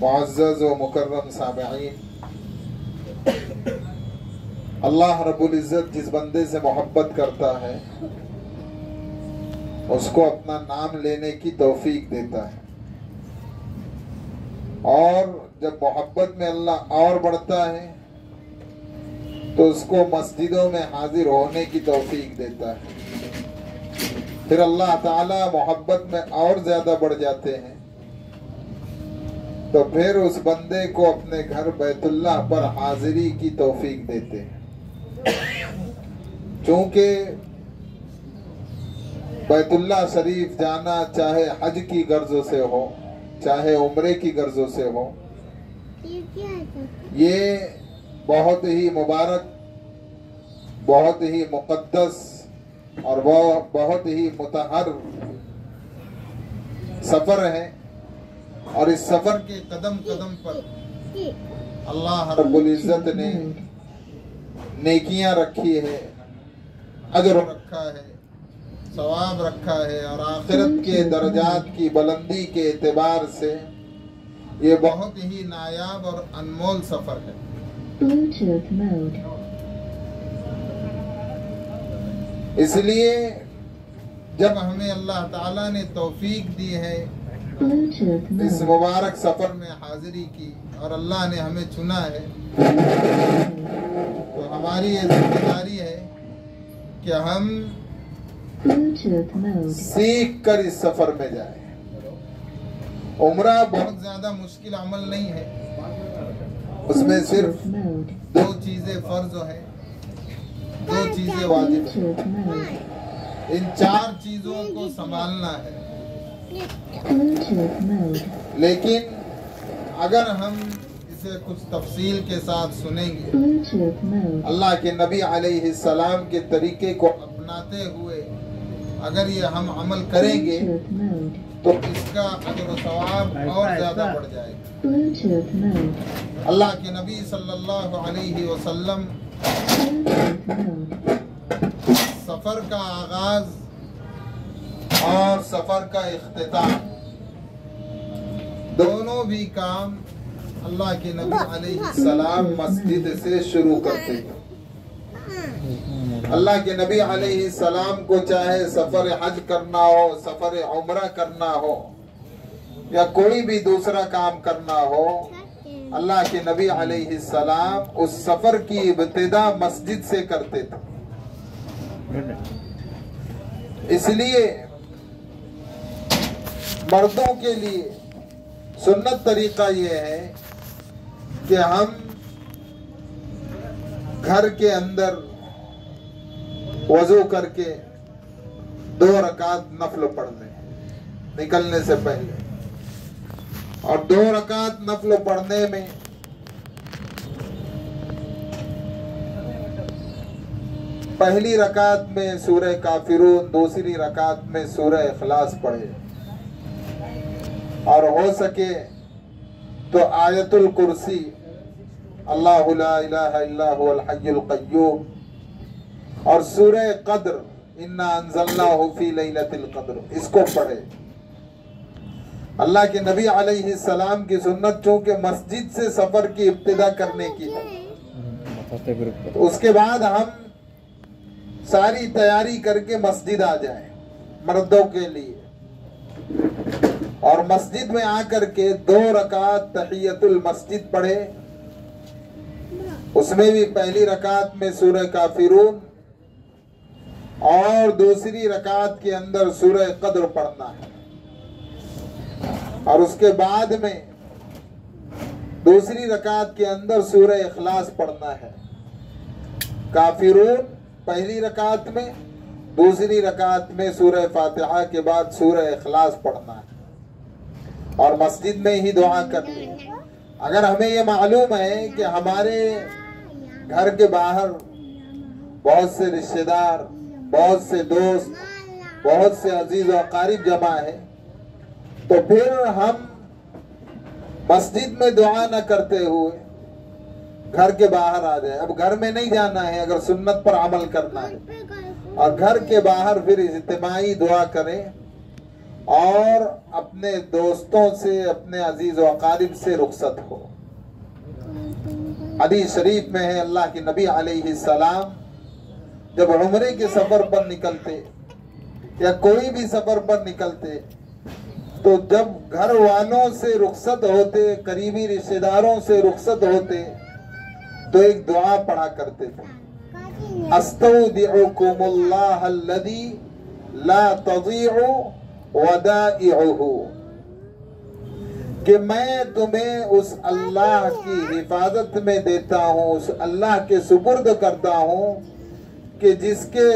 मुअज़्ज़ज़ व मुकर्रम सामिईन, अल्लाह रब्बुल इज़्ज़त जिस बंदे से मोहब्बत करता है उसको अपना नाम लेने की तौफीक देता है, और जब मोहब्बत में अल्लाह और बढ़ता है तो उसको मस्जिदों में हाजिर होने की तौफीक देता है। फिर अल्लाह ताला मोहब्बत में और ज्यादा बढ़ जाते हैं तो फिर उस बंदे को अपने घर बैतुल्लाह पर हाजिरी की तौफीक देते हैं। चूंकि बैतुल्लाह शरीफ जाना चाहे हज की गर्जों से हो चाहे उम्रे की गर्जों से हो, ये बहुत ही मुबारक, बहुत ही मुक़द्दस और वह बहुत ही मुतहर सफर है। और इस सफर के कदम कदम पर अल्लाह रब्बुल इज़्ज़त ने नेकियां रखी है, अजर रखा है, सवाब रखा है, और आखिरत के दर्जात की बुलंदी के एतबार से ये बहुत ही नायाब और अनमोल सफर है। Bluetooth mode. इसलिए जब हमें अल्लाह ताला ने तौफीक दी है Bluetooth इस mode. मुबारक सफर में हाजिरी की और अल्लाह ने हमें चुना है, तो हमारी ये जिम्मेदारी है कि हम Bluetooth mode. सीख कर इस सफर में जाएं। उम्रा बहुत ज्यादा मुश्किल अमल नहीं है, उसमें सिर्फ Bluetooth mode. दो चीजें फर्ज है, दो चीजें वाजिब है। Bluetooth mode. इन चार चीजों को संभालना है। Bluetooth mode. लेकिन अगर हम इसे कुछ तफसील के साथ सुनेंगे, Bluetooth mode. अल्लाह के नबी अलैहिस्सलाम के तरीके को अपनाते हुए अगर ये हम अमल करेंगे Bluetooth mode. तो इसका अजर व सवाब और ज्यादा बढ़ जाएगा। Bluetooth mode. अल्लाह के नबी सल्लल्लाहु अलैहि वसल्लम Bluetooth mode. सफर का आगाज और सफर का इख्तिताम दोनों भी काम अल्लाह के नबी अलैहिस्सलाम मस्जिद से शुरू करते हैं। अल्लाह के नबी अलैहिस्सलाम को चाहे सफर हज करना हो, सफर उम्रा करना हो या कोई भी दूसरा काम करना हो, अल्लाह के नबी अलैहिस्सलाम उस सफर की इब्तिदा मस्जिद से करते थे। इसलिए मर्दों के लिए सुन्नत तरीका ये है कि हम घर के अंदर वजू करके 2 रकात नफल पढ़ लें निकलने से पहले, और 2 रकात नफल पढ़ने में पहली रकात में सूरह काफिरून, दूसरी रकात में सूरह इखलास पढ़े, और हो सके तो आयतुल कुर्सी, अल्लाहु ला इलाहा इल्ला हुवल हय्युल क़य्यूम, और सूरह कद्र, इन्ना अंज़लनाहु फी लैलतिल कद्र, इसको पढ़े। अल्लाह के नबी अलैहिस्सलाम की सुन्नत चूंकि मस्जिद से सफर की इब्तिदा करने की है, तो उसके बाद हम सारी तैयारी करके मस्जिद आ जाएं मर्दों के लिए, और मस्जिद में आकर के 2 रकात तहियतुल मस्जिद पढ़े। उसमें भी पहली रकात में सूरह काफिरून और दूसरी रकात के अंदर सूरह कद्र पढ़ना है, और उसके बाद में दूसरी रकात के अंदर सूरह इखलास पढ़ना है। काफिरून पहली रकात में, दूसरी रकात में सूरह फातिहा के बाद सूरह इखलास पढ़ना है और मस्जिद में ही दुआ करनी है। अगर हमें ये मालूम है कि हमारे घर के बाहर बहुत से रिश्तेदार, बहुत से दोस्त, बहुत से अजीज और अकारीब जमा है, तो फिर हम मस्जिद में दुआ न करते हुए घर के बाहर आ जाए। अब घर में नहीं जाना है अगर सुन्नत पर अमल करना है, और घर के बाहर फिर इज्तिमाई दुआ करें और अपने दोस्तों से, अपने अजीज व अकारिब से रुखसत हो। हदीस शरीफ में है अल्लाह के नबी अलैहिस्सलाम जब उम्रे के सफर पर निकलते या कोई भी सफर पर निकलते, तो जब घर वालों से रुखसत होते, करीबी रिश्तेदारों से रुखसत होते, तो एक दुआ पढ़ा करते थे, अस्तौदिउकुमुल्लाह अल्लज़ी ला तज़ीउ वदाइउहु, कि मैं तुम्हें उस अल्लाह की हिफाजत में देता हूँ, उस अल्लाह के सुपुर्द करता हूँ कि जिसके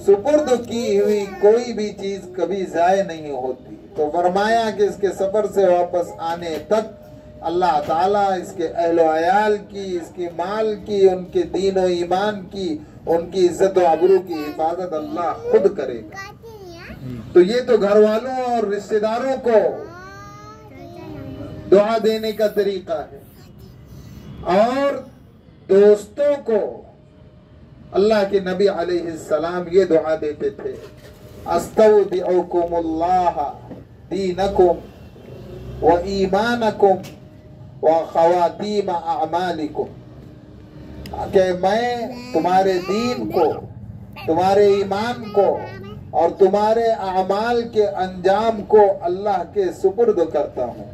सुपुर्द की हुई कोई भी चीज कभी जाय नहीं होती। तो फरमाया कि इसके सफर से वापस आने तक अल्लाह ताला इसके अहलो अयाल की, इसकी माल की, उनके दीन और ईमान की, उनकी इज्जत और आबरू की हिफाजत अल्लाह खुद करेगा। तो ये तो घर वालों और रिश्तेदारों को दुआ देने का तरीका है। और दोस्तों को अल्लाह के नबी अलैहिस्सलाम ये दुआ देते थे, अस्तौदिउकुमुल्लाह दीनकुम व ईमानकुम व खवातीम अमालिकुम, कि मैं तुम्हारे दीन को, तुम्हारे ईमान को और तुम्हारे अमाल के अंजाम को अल्लाह के सुपुर्द करता हूँ।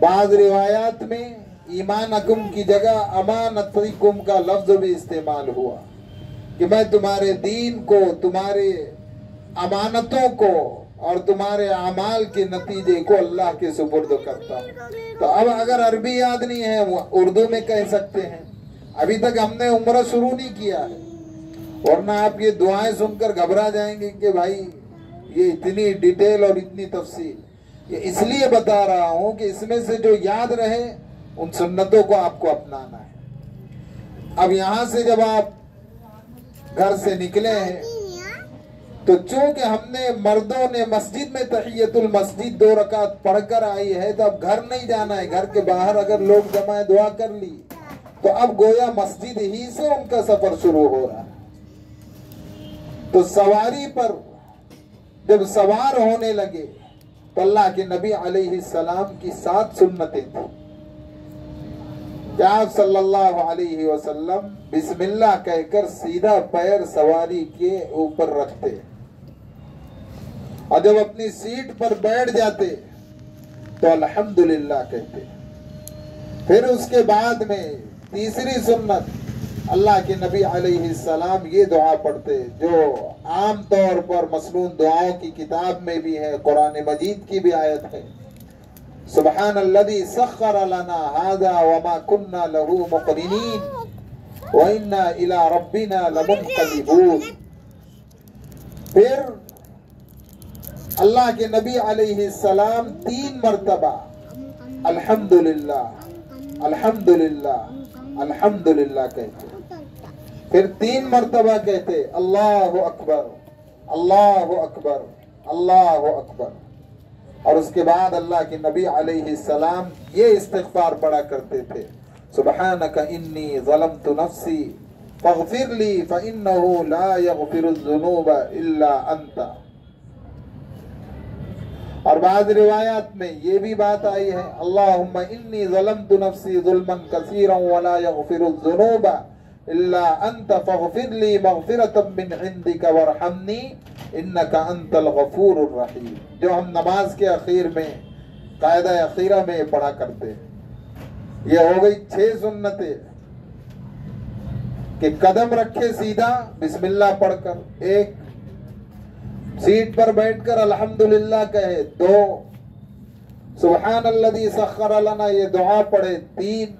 बाज़ रिवायात में ईमानकुम की जगह अमानतिकुम का लफ्ज भी इस्तेमाल हुआ कि मैं तुम्हारे दीन को, तुम्हारे अमानतों को और तुम्हारे अमाल के नतीजे को अल्लाह के सुपुर्द करता हूँ। तो अब अगर अरबी याद नहीं है, उर्दू में कह सकते हैं। अभी तक हमने उम्र शुरू नहीं किया है, वरना आप ये दुआएं सुनकर घबरा जाएंगे कि भाई ये इतनी डिटेल और इतनी तफसील। ये इसलिए बता रहा हूँ कि इसमें से जो याद रहे उन सुन्नतों को आपको अपनाना है। अब यहाँ से जब आप घर से निकले हैं, तो चूंकि हमने मर्दों ने मस्जिद में तहियतुल मस्जिद 2 रकात पढ़कर आई है, तो अब घर नहीं जाना है। घर के बाहर अगर लोग जमाए दुआ कर ली, तो अब गोया मस्जिद ही से उनका सफर शुरू हो रहा है। तो सवारी पर जब सवार होने लगे, तो अल्लाह के नबी अलैहिस्सलाम की 7 सुन्नतें थी। आप सल्लल्लाहु अलैहि वसल्लम बिस्मिल्लाह कहकर सीधा पैर सवारी के ऊपर रखते, और जब अपनी सीट पर बैठ जाते तो अल्हम्दुलिल्लाह कहते। फिर उसके बाद में तीसरी सुन्नत, अल्लाह के नबी अलैहिस्सलाम ये दुआ पढ़ते जो आम तौर पर मसनून दुआओं की किताब में भी है, कुरान मजीद की भी आयत है, सुब्हानल्लज़ी सख्खर लना हाज़ा वमा कुन्ना लहू मुक़रिनीन व इन्ना इला रब्बिना लमुनक़लिबून। फिर अल्लाह के नबी अलैहिस्सलाम 3 मर्तबा अल्हम्दुलिल्लाह अल्हम्दुलिल्लाह अल्हम्दुलिल्लाह कहते। फिर 3 मर्तबा कहते अल्लाहु अकबर अल्लाहु अकबर अल्लाहु अकबर। और उसके बाद अल्लाह के नबी अलैहिस्सलाम ये इस्तिग़फ़ार पढ़ा करते थे, सुब्हानका इन्नी ज़लमतु नफ्सी फ़ग़फ़िर ली फ़इन्नहु ला यग़फ़िरुज़्ज़ुनूबा इल्ला अंता। और बाद रिवायात में ये भी बात आई है, अल्लाहुम्मा इन्नी ज़लमतु नफ्सी ज़ुल्मन कसीरन वला यग़फ़िरुज़्ज़ुनूबा इल्ला अंता फ़ग़फ़िर ली मग़फ़िरतम मिन इंदिका वरहमनी इन्नका अंतल गफूरुर रहीम, जो हम नमाज के आखिर में कायदा अखीरा में पढ़ा करते हैं। ये हो गई 6 सुन्नतें कि कदम रखे सीधा बिस्मिल्लाह पढ़कर, 1 सीट पर बैठकर अल्हम्दुलिल्लाह कहे, 2 सुब्हानल्लज़ी सख्खर लना ये दुआ पढ़े 3,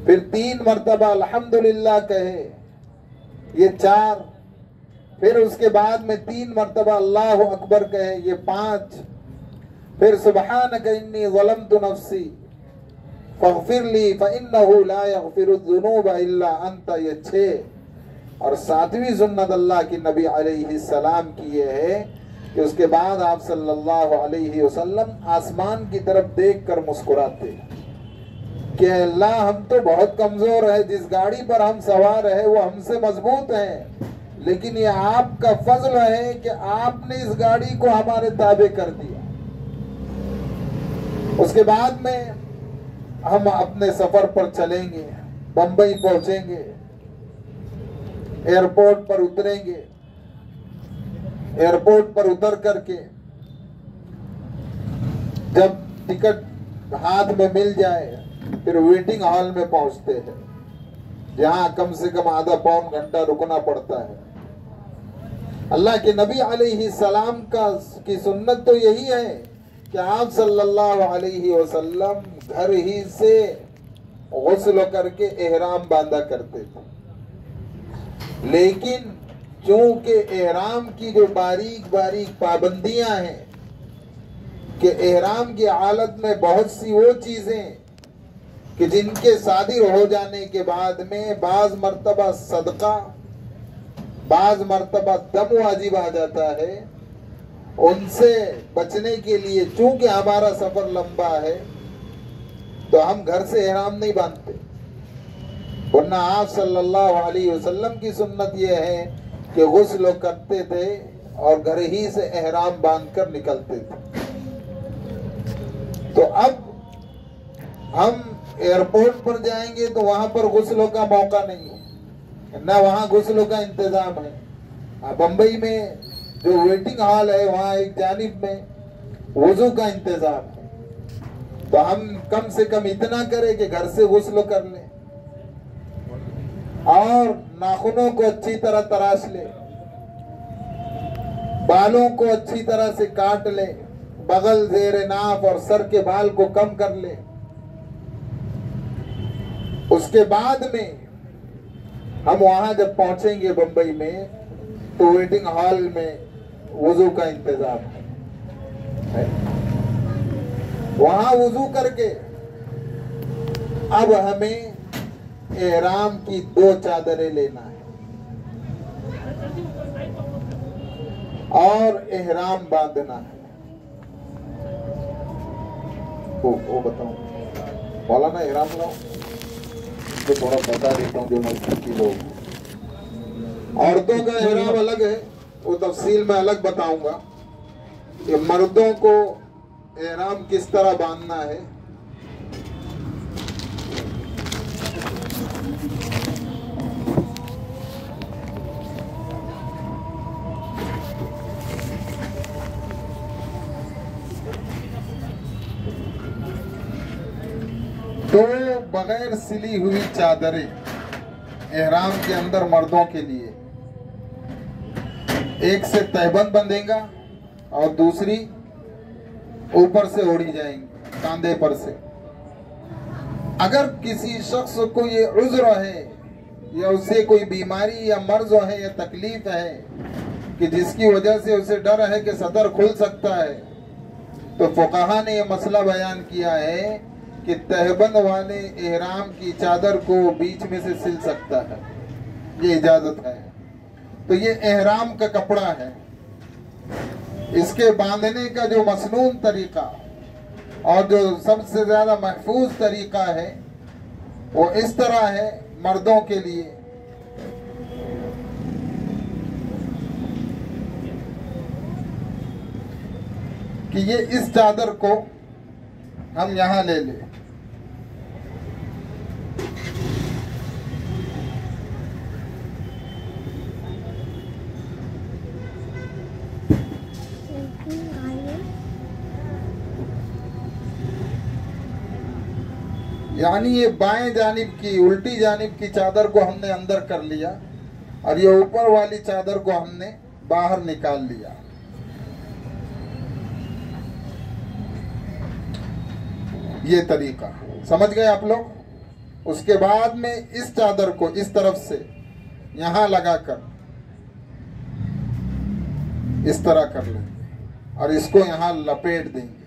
फिर 3 मर्तबा अल्हम्दुलिल्लाह कहे ये 4, फिर उसके बाद में 3 मर्तबा अल्लाहु अकबर कहे ये 5, फिर सुब्हानक इन्नी ज़लमतु नफ्सी फग़फिरली फ़इन्नहु ला यग़फिरुज़्ज़ुनूब इल्ला अंत ये 6, और 7वीं सुन्नत अल्लाह की नबी अलैहिस्सलाम की ये है कि उसके बाद आप सल्लल्लाहु अलैहि वसल्लम आसमान की तरफ देखकर मुस्कुराते कि अल्लाह हम तो बहुत कमजोर है, जिस गाड़ी पर हम सवार है वो हमसे मजबूत है, लेकिन ये आपका फजल है कि आपने इस गाड़ी को हमारे ताबे कर दिया। उसके बाद में हम अपने सफर पर चलेंगे, बंबई पहुंचेंगे, एयरपोर्ट पर उतरेंगे, एयरपोर्ट पर उतर करके जब टिकट हाथ में मिल जाए फिर वेटिंग हॉल में पहुंचते हैं, जहां कम से कम आधा पौन घंटा रुकना पड़ता है। अल्लाह के नबी अलैहि सलाम की सुन्नत तो यही है कि आप सल्लल्लाहु अलैहि वसल्लम घर ही से गुस्ल करके एहराम बांधा करते थे, लेकिन चूंकि एहराम की जो बारीक बारीक पाबंदियां हैं कि एहराम की हालत में बहुत सी वो चीजें कि जिनके सादिर हो जाने के बाद में बाज मर्तबा सदका, बाज मर्तबा दम वाजिब आ जाता है, उनसे बचने के लिए चूंकि हमारा सफर लंबा है तो हम घर से एहराम नहीं बांधते, वरना आप सल्लल्लाहु अलैहि वसल्लम की सुन्नत यह है कि गुस्ल करते थे और घर ही से एहराम बांधकर निकलते थे। तो अब हम एयरपोर्ट पर जाएंगे तो वहां पर गुस्लों का मौका नहीं है, ना वहां गुस्लों का इंतजाम है। बंबई में जो वेटिंग हॉल है वहां एक जानिब में वुजू का इंतजाम है, तो हम कम से कम इतना करें कि घर से गुस्ल कर लें और नाखूनों को अच्छी तरह तराश ले, बालों को अच्छी तरह से काट ले, बगल जेर नाफ और सर के बाल को कम कर ले। उसके बाद में हम वहां जब पहुंचेंगे बंबई में तो वेटिंग हॉल में वुजू का इंतजाम है। वहां वुजू करके अब हमें एहराम की 2 चादरें लेना है और एहराम बांधना है। वो बताऊं मौलाना एहराम लाओ तो थोड़ा बता देता हूँ जो मस्जिद की लोग। औरतों का एहराम अलग है, वो तफसील में अलग बताऊंगा कि मर्दों को एहराम किस तरह बांधना है। तो बगैर सिली हुई चादरें एहराम के अंदर मर्दों के लिए, एक से तहबंद बंधेगा और दूसरी ऊपर से ओढ़ी जाएंगी कांधे पर से। अगर किसी शख्स को ये उज़्र है या उसे कोई बीमारी या मर्ज है या तकलीफ है कि जिसकी वजह से उसे डर है कि सदर खुल सकता है, तो फुक़हा ने यह मसला बयान किया है कि तहबंद वाले एहराम की चादर को बीच में से सिल सकता है, ये इजाजत है। तो ये एहराम का कपड़ा है, इसके बांधने का जो मसनून तरीका और जो सबसे ज्यादा महफूज तरीका है वो इस तरह है मर्दों के लिए कि ये इस चादर को हम यहां ले लें, यानी ये बाएं जानिब की उल्टी जानिब की चादर को हमने अंदर कर लिया और ये ऊपर वाली चादर को हमने बाहर निकाल लिया। ये तरीका समझ गए आप लोग। उसके बाद में इस चादर को इस तरफ से यहां लगाकर इस तरह कर लेंगे और इसको यहां लपेट देंगे।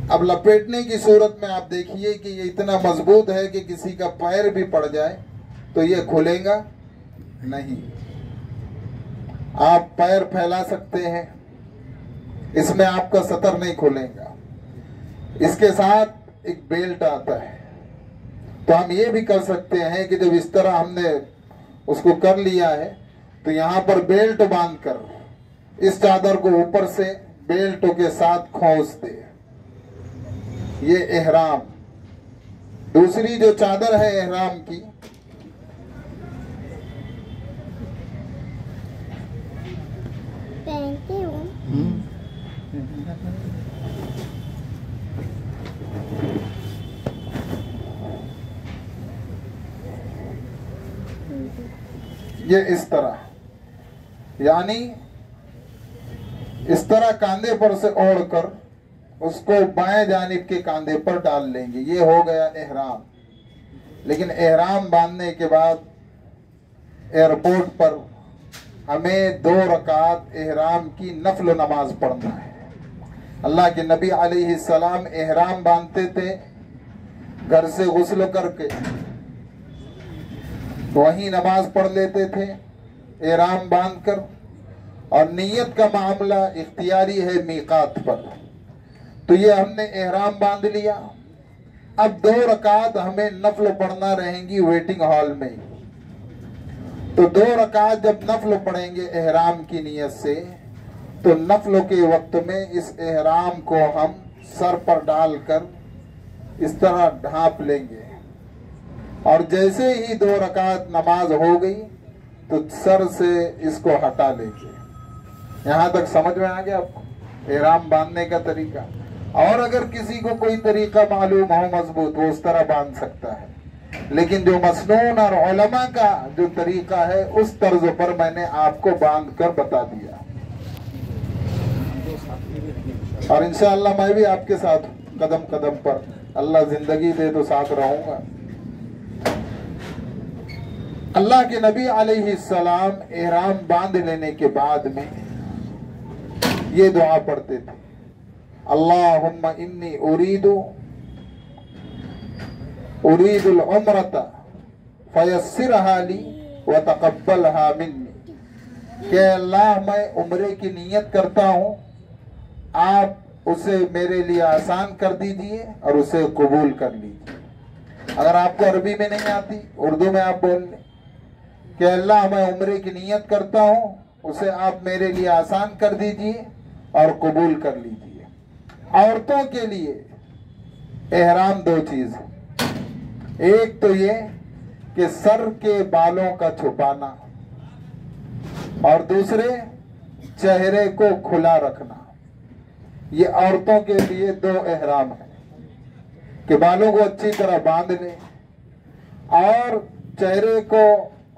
अब लपेटने की सूरत में आप देखिए कि ये इतना मजबूत है कि किसी का पैर भी पड़ जाए तो ये खुलेगा नहीं। आप पैर फैला सकते हैं, इसमें आपका सतर नहीं खुलेगा। इसके साथ एक बेल्ट आता है, तो हम ये भी कर सकते हैं कि जब इस तरह हमने उसको कर लिया है तो यहां पर बेल्ट बांधकर इस चादर को ऊपर से बेल्ट के साथ खोस दे। ये एहराम। दूसरी जो चादर है एहराम की, पहनती हूँ। ये इस तरह, यानी इस तरह कांधे पर से ओढ़कर उसको बाएं जानिब के कांधे पर डाल लेंगे। ये हो गया एहराम। लेकिन एहराम बांधने के बाद एयरपोर्ट पर हमें 2 रकात एहराम की नफल नमाज पढ़ना है। अल्लाह के नबी अलैहिस्सलाम एहराम बांधते थे, घर से गुस्ल करके वहीं नमाज पढ़ लेते थे एहराम बांधकर। और नियत का मामला इख्तियारी है मीकात पर। तो ये हमने एहराम बांध लिया। अब 2 रकात हमें नफल पढ़ना रहेंगी वेटिंग हॉल में। तो 2 रकात जब नफल पढ़ेंगे एहराम की नियत से, तो नफल के वक्त में इस एहराम को हम सर पर डालकर इस तरह ढांप लेंगे। और जैसे ही 2 रकात नमाज हो गई तो सर से इसको हटा लेंगे। यहां तक समझ में आ गया आपको एहराम बांधने का तरीका। और अगर किसी को कोई तरीका मालूम हो मजबूत, वो उस तरह बांध सकता है। लेकिन जो मसनून और उलमा का जो तरीका है उस तर्ज पर मैंने आपको बांध कर बता दिया। और इंशाअल्लाह मैं भी आपके साथ कदम कदम पर, अल्लाह जिंदगी दे तो साथ रहूंगा। अल्लाह के नबी अलैहिस्सलाम एहराम बांध लेने के बाद में ये दुआ पढ़ते थे, अल्लाहुम्मा इन्नी उरीदुल उम्रता फयस्सिरहा ली व तक़ब्बलहा मिन्नी। कि अल्लाह मैं उम्रे की नियत करता हूँ, आप उसे मेरे लिए आसान कर दीजिए और उसे कबूल कर लीजिए। अगर आपको अरबी में नहीं आती, उर्दू में आप बोल लें कि अल्लाह मैं उम्रे की नियत करता हूँ, उसे आप मेरे लिए आसान कर दीजिए और कबूल कर लीजिए। औरतों के लिए एहराम 2 चीज है। एक तो ये कि सर के बालों का छुपाना, और दूसरे चेहरे को खुला रखना। ये औरतों के लिए 2 एहराम है कि बालों को अच्छी तरह बांध ले और चेहरे को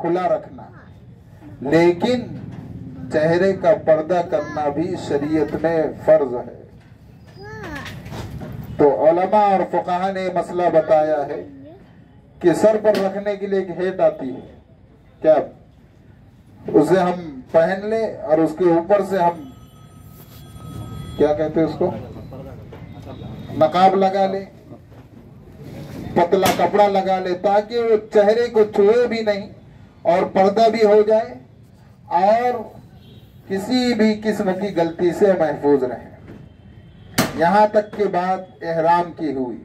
खुला रखना। लेकिन चेहरे का पर्दा करना भी शरीयत में फर्ज है। तो उलमा और फुकाहा ने मसला बताया है कि सर पर रखने के लिए एक हेट आती है, क्या उसे हम पहन ले और उसके ऊपर से हम क्या कहते हैं उसको, नकाब लगा ले, पतला कपड़ा लगा ले, ताकि वो चेहरे को छुए भी नहीं और पर्दा भी हो जाए और किसी भी किस्म की गलती से महफूज रहे। यहां तक के बाद एहराम की हुई।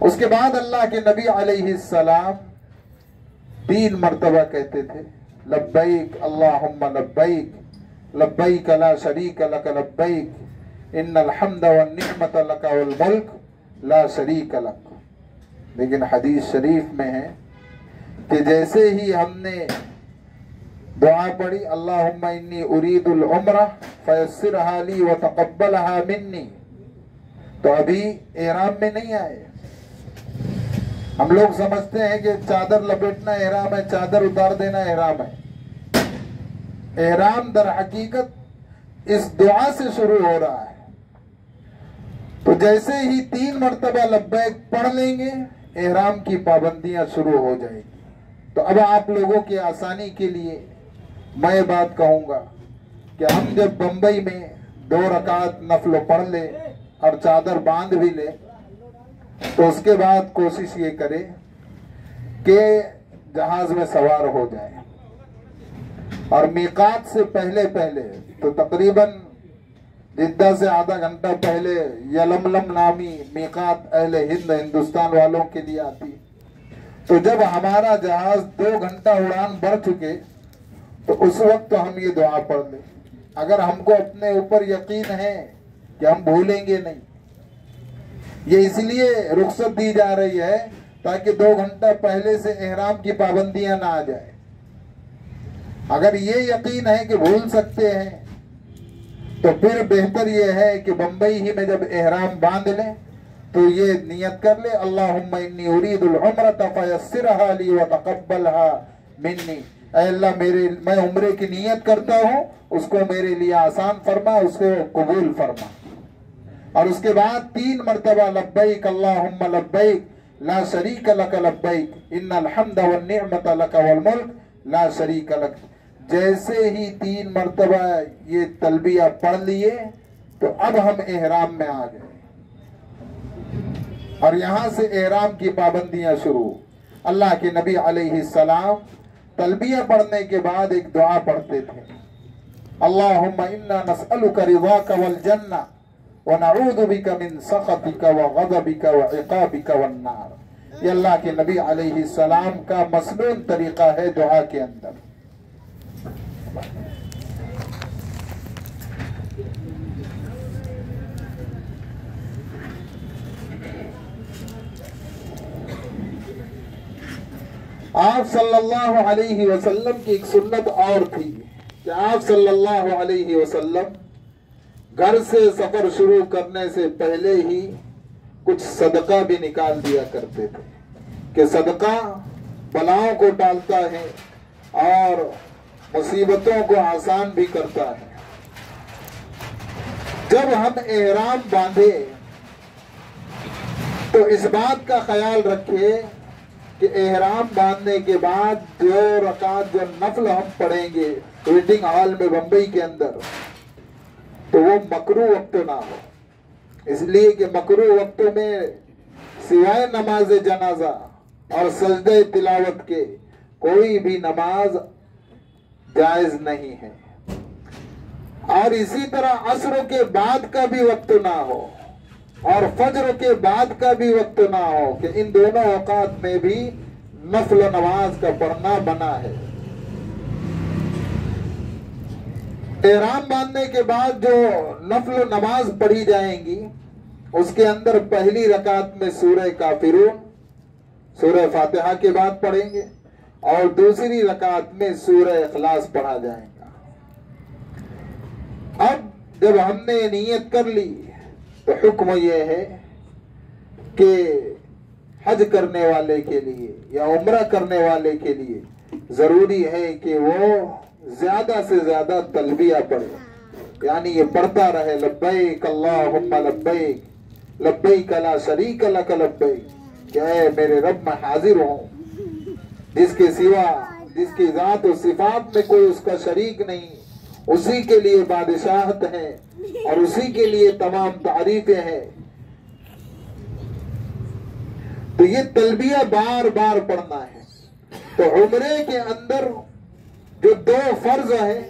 उसके बाद अल्लाह के नबी अलैहिस्सलाम 3 मर्तबा कहते थे, लब्बैक अल्लाहुम्मा लब्बैक, लब्बैक ला शरीक लक लब्बैक, इन्नल हम्द वन निअमत लक वल मुल्क ला शरीक लक। लेकिन हदीस शरीफ में है कि जैसे ही हमने दुआ पढ़ी, अल्लाहुम्मा इन्नी उरीदुल उम्रा फयस्सिरहा ली व तक़ब्बलहा मिन्नी, तो अभी एहराम में नहीं आए। हम लोग समझते हैं कि चादर लपेटना एहराम है, चादर उतार देना एहराम है। एहराम दर हकीकत इस दुआ से शुरू हो रहा है। तो जैसे ही 3 मरतबा लब्बैक पढ़ लेंगे एहराम की पाबंदियां शुरू हो जाएगी। तो अब आप लोगों की आसानी के लिए मैं बात कहूंगा कि हम जब बंबई में 2 रकात नफल पढ़ ले और चादर बांध भी ले तो उसके बाद कोशिश ये करें कि जहाज में सवार हो जाए और मीकात से पहले पहले तो तकरीबन जिद्दा से आधा घंटा पहले यलमलम नामी मीकात अहले हिंदुस्तान वालों के लिए आती। तो जब हमारा जहाज 2 घंटा उड़ान भर चुके तो उस वक्त हम ये दुआ पढ़ लें। अगर हमको अपने ऊपर यकीन है कि हम भूलेंगे नहीं, ये इसलिए रुख्सत दी जा रही है ताकि 2 घंटा पहले से एहराम की पाबंदियां ना आ जाए। अगर ये यकीन है कि भूल सकते हैं तो फिर बेहतर ये है कि बंबई ही में जब एहराम बांध लें तो ये नियत कर ले, अल्लाहुम्मा इन्नी उरीदुल उम्रता फयस्सिरहा ली व तक़ब्बलहा मिन्नी। ऐ अल्लाह मैं उम्रे की नियत करता हूँ, उसको मेरे लिए आसान फरमा, उसको कबूल फरमा। और उसके बाद 3 मरतबा लब्बैक अल्लाहुम्मा लब्बैक ला शरीक लक लब्बैक इन्नल हम्द वन निअमत लक वल मुल्क ला शरीक लक। जैसे ही 3 मरतबा ये तलबिया पढ़ लिए तो अब हम एहराम में आ गए और यहां से एहराम की पाबंदियां शुरू। अल्लाह के नबी अलैहिस्सलाम तलबिया पढ़ने के बाद एक दुआ पढ़ते थे, अल्लाहुम्मा इन्ना नस्अलुका रिज़ाका वल जन्नह व नऊज़ु बिका मिन सख़तिका व ग़ज़बिका व इक़ाबिका वन नार। ये अल्लाह के नबी अलैहिस्सलाम का मसनून तरीका है दुआ के अंदर। आप सल्लल्लाहु अलैहि वसल्लम की एक सुन्नत और थी कि आप सल्लल्लाहु अलैहि वसल्लम घर से सफर शुरू करने से पहले ही कुछ सदका भी निकाल दिया करते थे कि सदका बलाओं को टालता है और मुसीबतों को आसान भी करता है। जब हम एहराम बांधे तो इस बात का ख्याल रखिए कि एहराम बांधने के बाद 2 रकात जो नफल हम पढ़ेंगे वेटिंग हॉल में बंबई के अंदर तो वो मकरू वक्त ना हो, इसलिए कि मकरू वक्तों में सिवाय नमाज जनाजा और सजदे तिलावत के कोई भी नमाज जायज नहीं है। और इसी तरह असर के बाद का भी वक्त ना हो और फजर के बाद का भी वक्त ना हो कि इन दोनों औकात में भी नफल नमाज का पढ़ना बना है। एहराम बांधने के बाद जो नफल नमाज पढ़ी जाएंगी उसके अंदर पहली रकात में सूरह काफिरून सूरह फातिहा के बाद पढ़ेंगे और दूसरी रकात में सूरह इखलास पढ़ा जाएगा। अब जब हमने नियत कर ली तो हुक्म यह है कि हज करने वाले के लिए या उम्रा करने वाले के लिए जरूरी है कि वो ज्यादा से ज्यादा तलबिया पढ़े, यानी ये पढ़ता रहे लब्बैक अल्लाहुम्मा लब्बैक लब्बैक ला शरीक लक लब्बैक, क्या है मेरे रब मैं हाजिर हूँ जिसके सिवा जिसकी जात और सिफात में कोई उसका शरीक नहीं, उसी के लिए बादशाहत है और उसी के लिए तमाम तारीफें हैं। तो ये तलबिया बार बार पढ़ना है। तो उम्रे के अंदर जो 2 फर्ज है,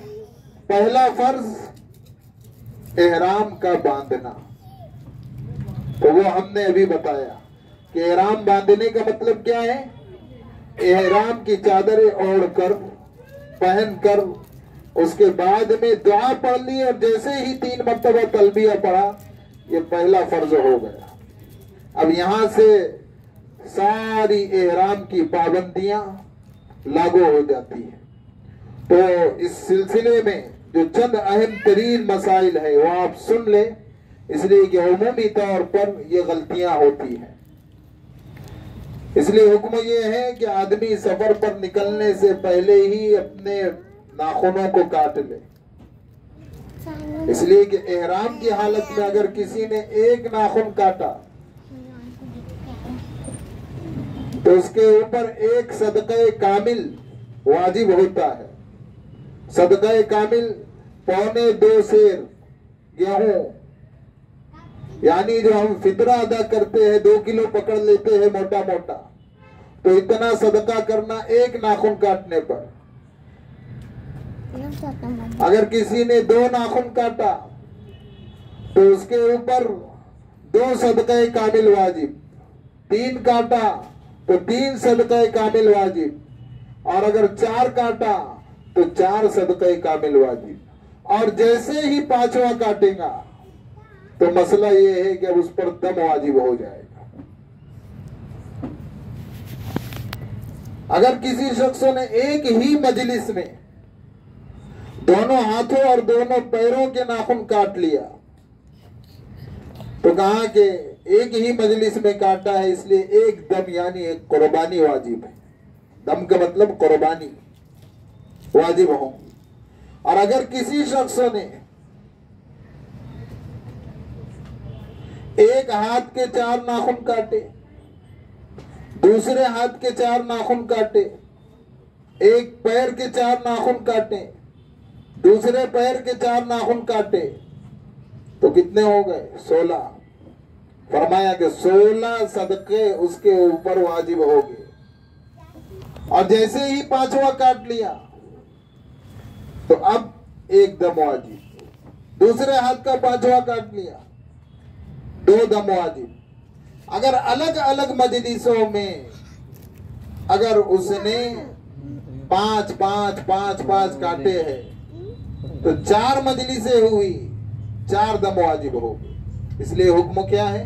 पहला फर्ज एहराम का बांधना, तो वो हमने अभी बताया कि एहराम बांधने का मतलब क्या है। एहराम की चादरें ओढ़कर पहनकर उसके बाद में दुआ पढ़ ली और जैसे ही 3 मरतबा तलबिया पढ़ा, ये पहला फर्ज हो गया। अब यहां से सारी एहराम की पाबंदियां लागू हो जाती हैं। तो इस सिलसिले में जो चंद अहम तरीन मसाइल है वो आप सुन ले, इसलिए कि उमूमी तौर पर ये गलतियां होती हैं। इसलिए हुक्म ये है कि आदमी सफर पर निकलने से पहले ही अपने नाखूनों को काट ले। इसलिए कि एहराम की हालत में अगर किसी ने एक नाखून काटा तो उसके ऊपर एक सदक़े कामिल वाजिब होता है। सदक़े कामिल 1.25 सेर गेहूं, यानी जो हम फितरा अदा करते हैं 2 किलो पकड़ लेते हैं मोटा मोटा, तो इतना सदका करना एक नाखून काटने पर। अगर किसी ने 2 नाखून काटा तो उसके ऊपर 2 सदक़े कामिल वाजिब, 3 काटा तो 3 सदक़े कामिल वाजिब, और अगर 4 काटा तो 4 सदक़े कामिल वाजिब। और जैसे ही 5वां काटेगा तो मसला ये है कि अब उस पर दम वाजिब हो जाएगा। अगर किसी शख्सों ने एक ही मजलिस में दोनों हाथों और दोनों पैरों के नाखून काट लिया तो कहा कि एक ही मजलिस में काटा है, इसलिए एक दम यानी एक कुर्बानी वाजिब है। दम का मतलब कुर्बानी वाजिब हो। और अगर किसी शख्सों ने एक हाथ के 4 नाखून काटे, दूसरे हाथ के 4 नाखून काटे, एक पैर के 4 नाखून काटे, दूसरे पैर के 4 नाखून काटे, तो कितने हो गए? 16। फरमाया कि 16 सदके उसके ऊपर वाजिब हो गए। और जैसे ही 5वां काट लिया तो अब एकदम वाजिब। दूसरे हाथ का 5वां काट लिया, 2 दम वाजिब। अगर अलग अलग मजलिसों में अगर उसने 5 5 5 5 काटे हैं तो 4 मजलिसें हुई, 4 दम वाजिब हो गए। इसलिए हुक्म क्या है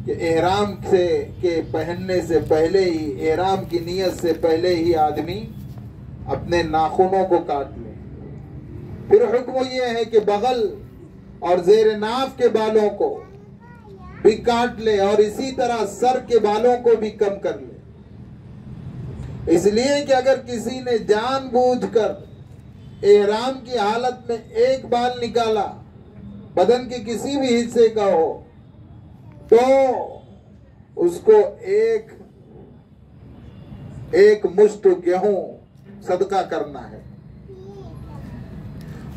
कि एहराम से के पहनने से पहले ही, एहराम की नियत से पहले ही आदमी अपने नाखूनों को काट ले। फिर हुक्म यह है कि बगल और जेर नाफ के बालों को भी काट ले और इसी तरह सर के बालों को भी कम कर ले। इसलिए कि अगर किसी ने जानबूझकर एहराम की हालत में एक बाल निकाला, बदन के किसी भी हिस्से का हो, तो उसको एक मुश्त गेहूं सदका करना है।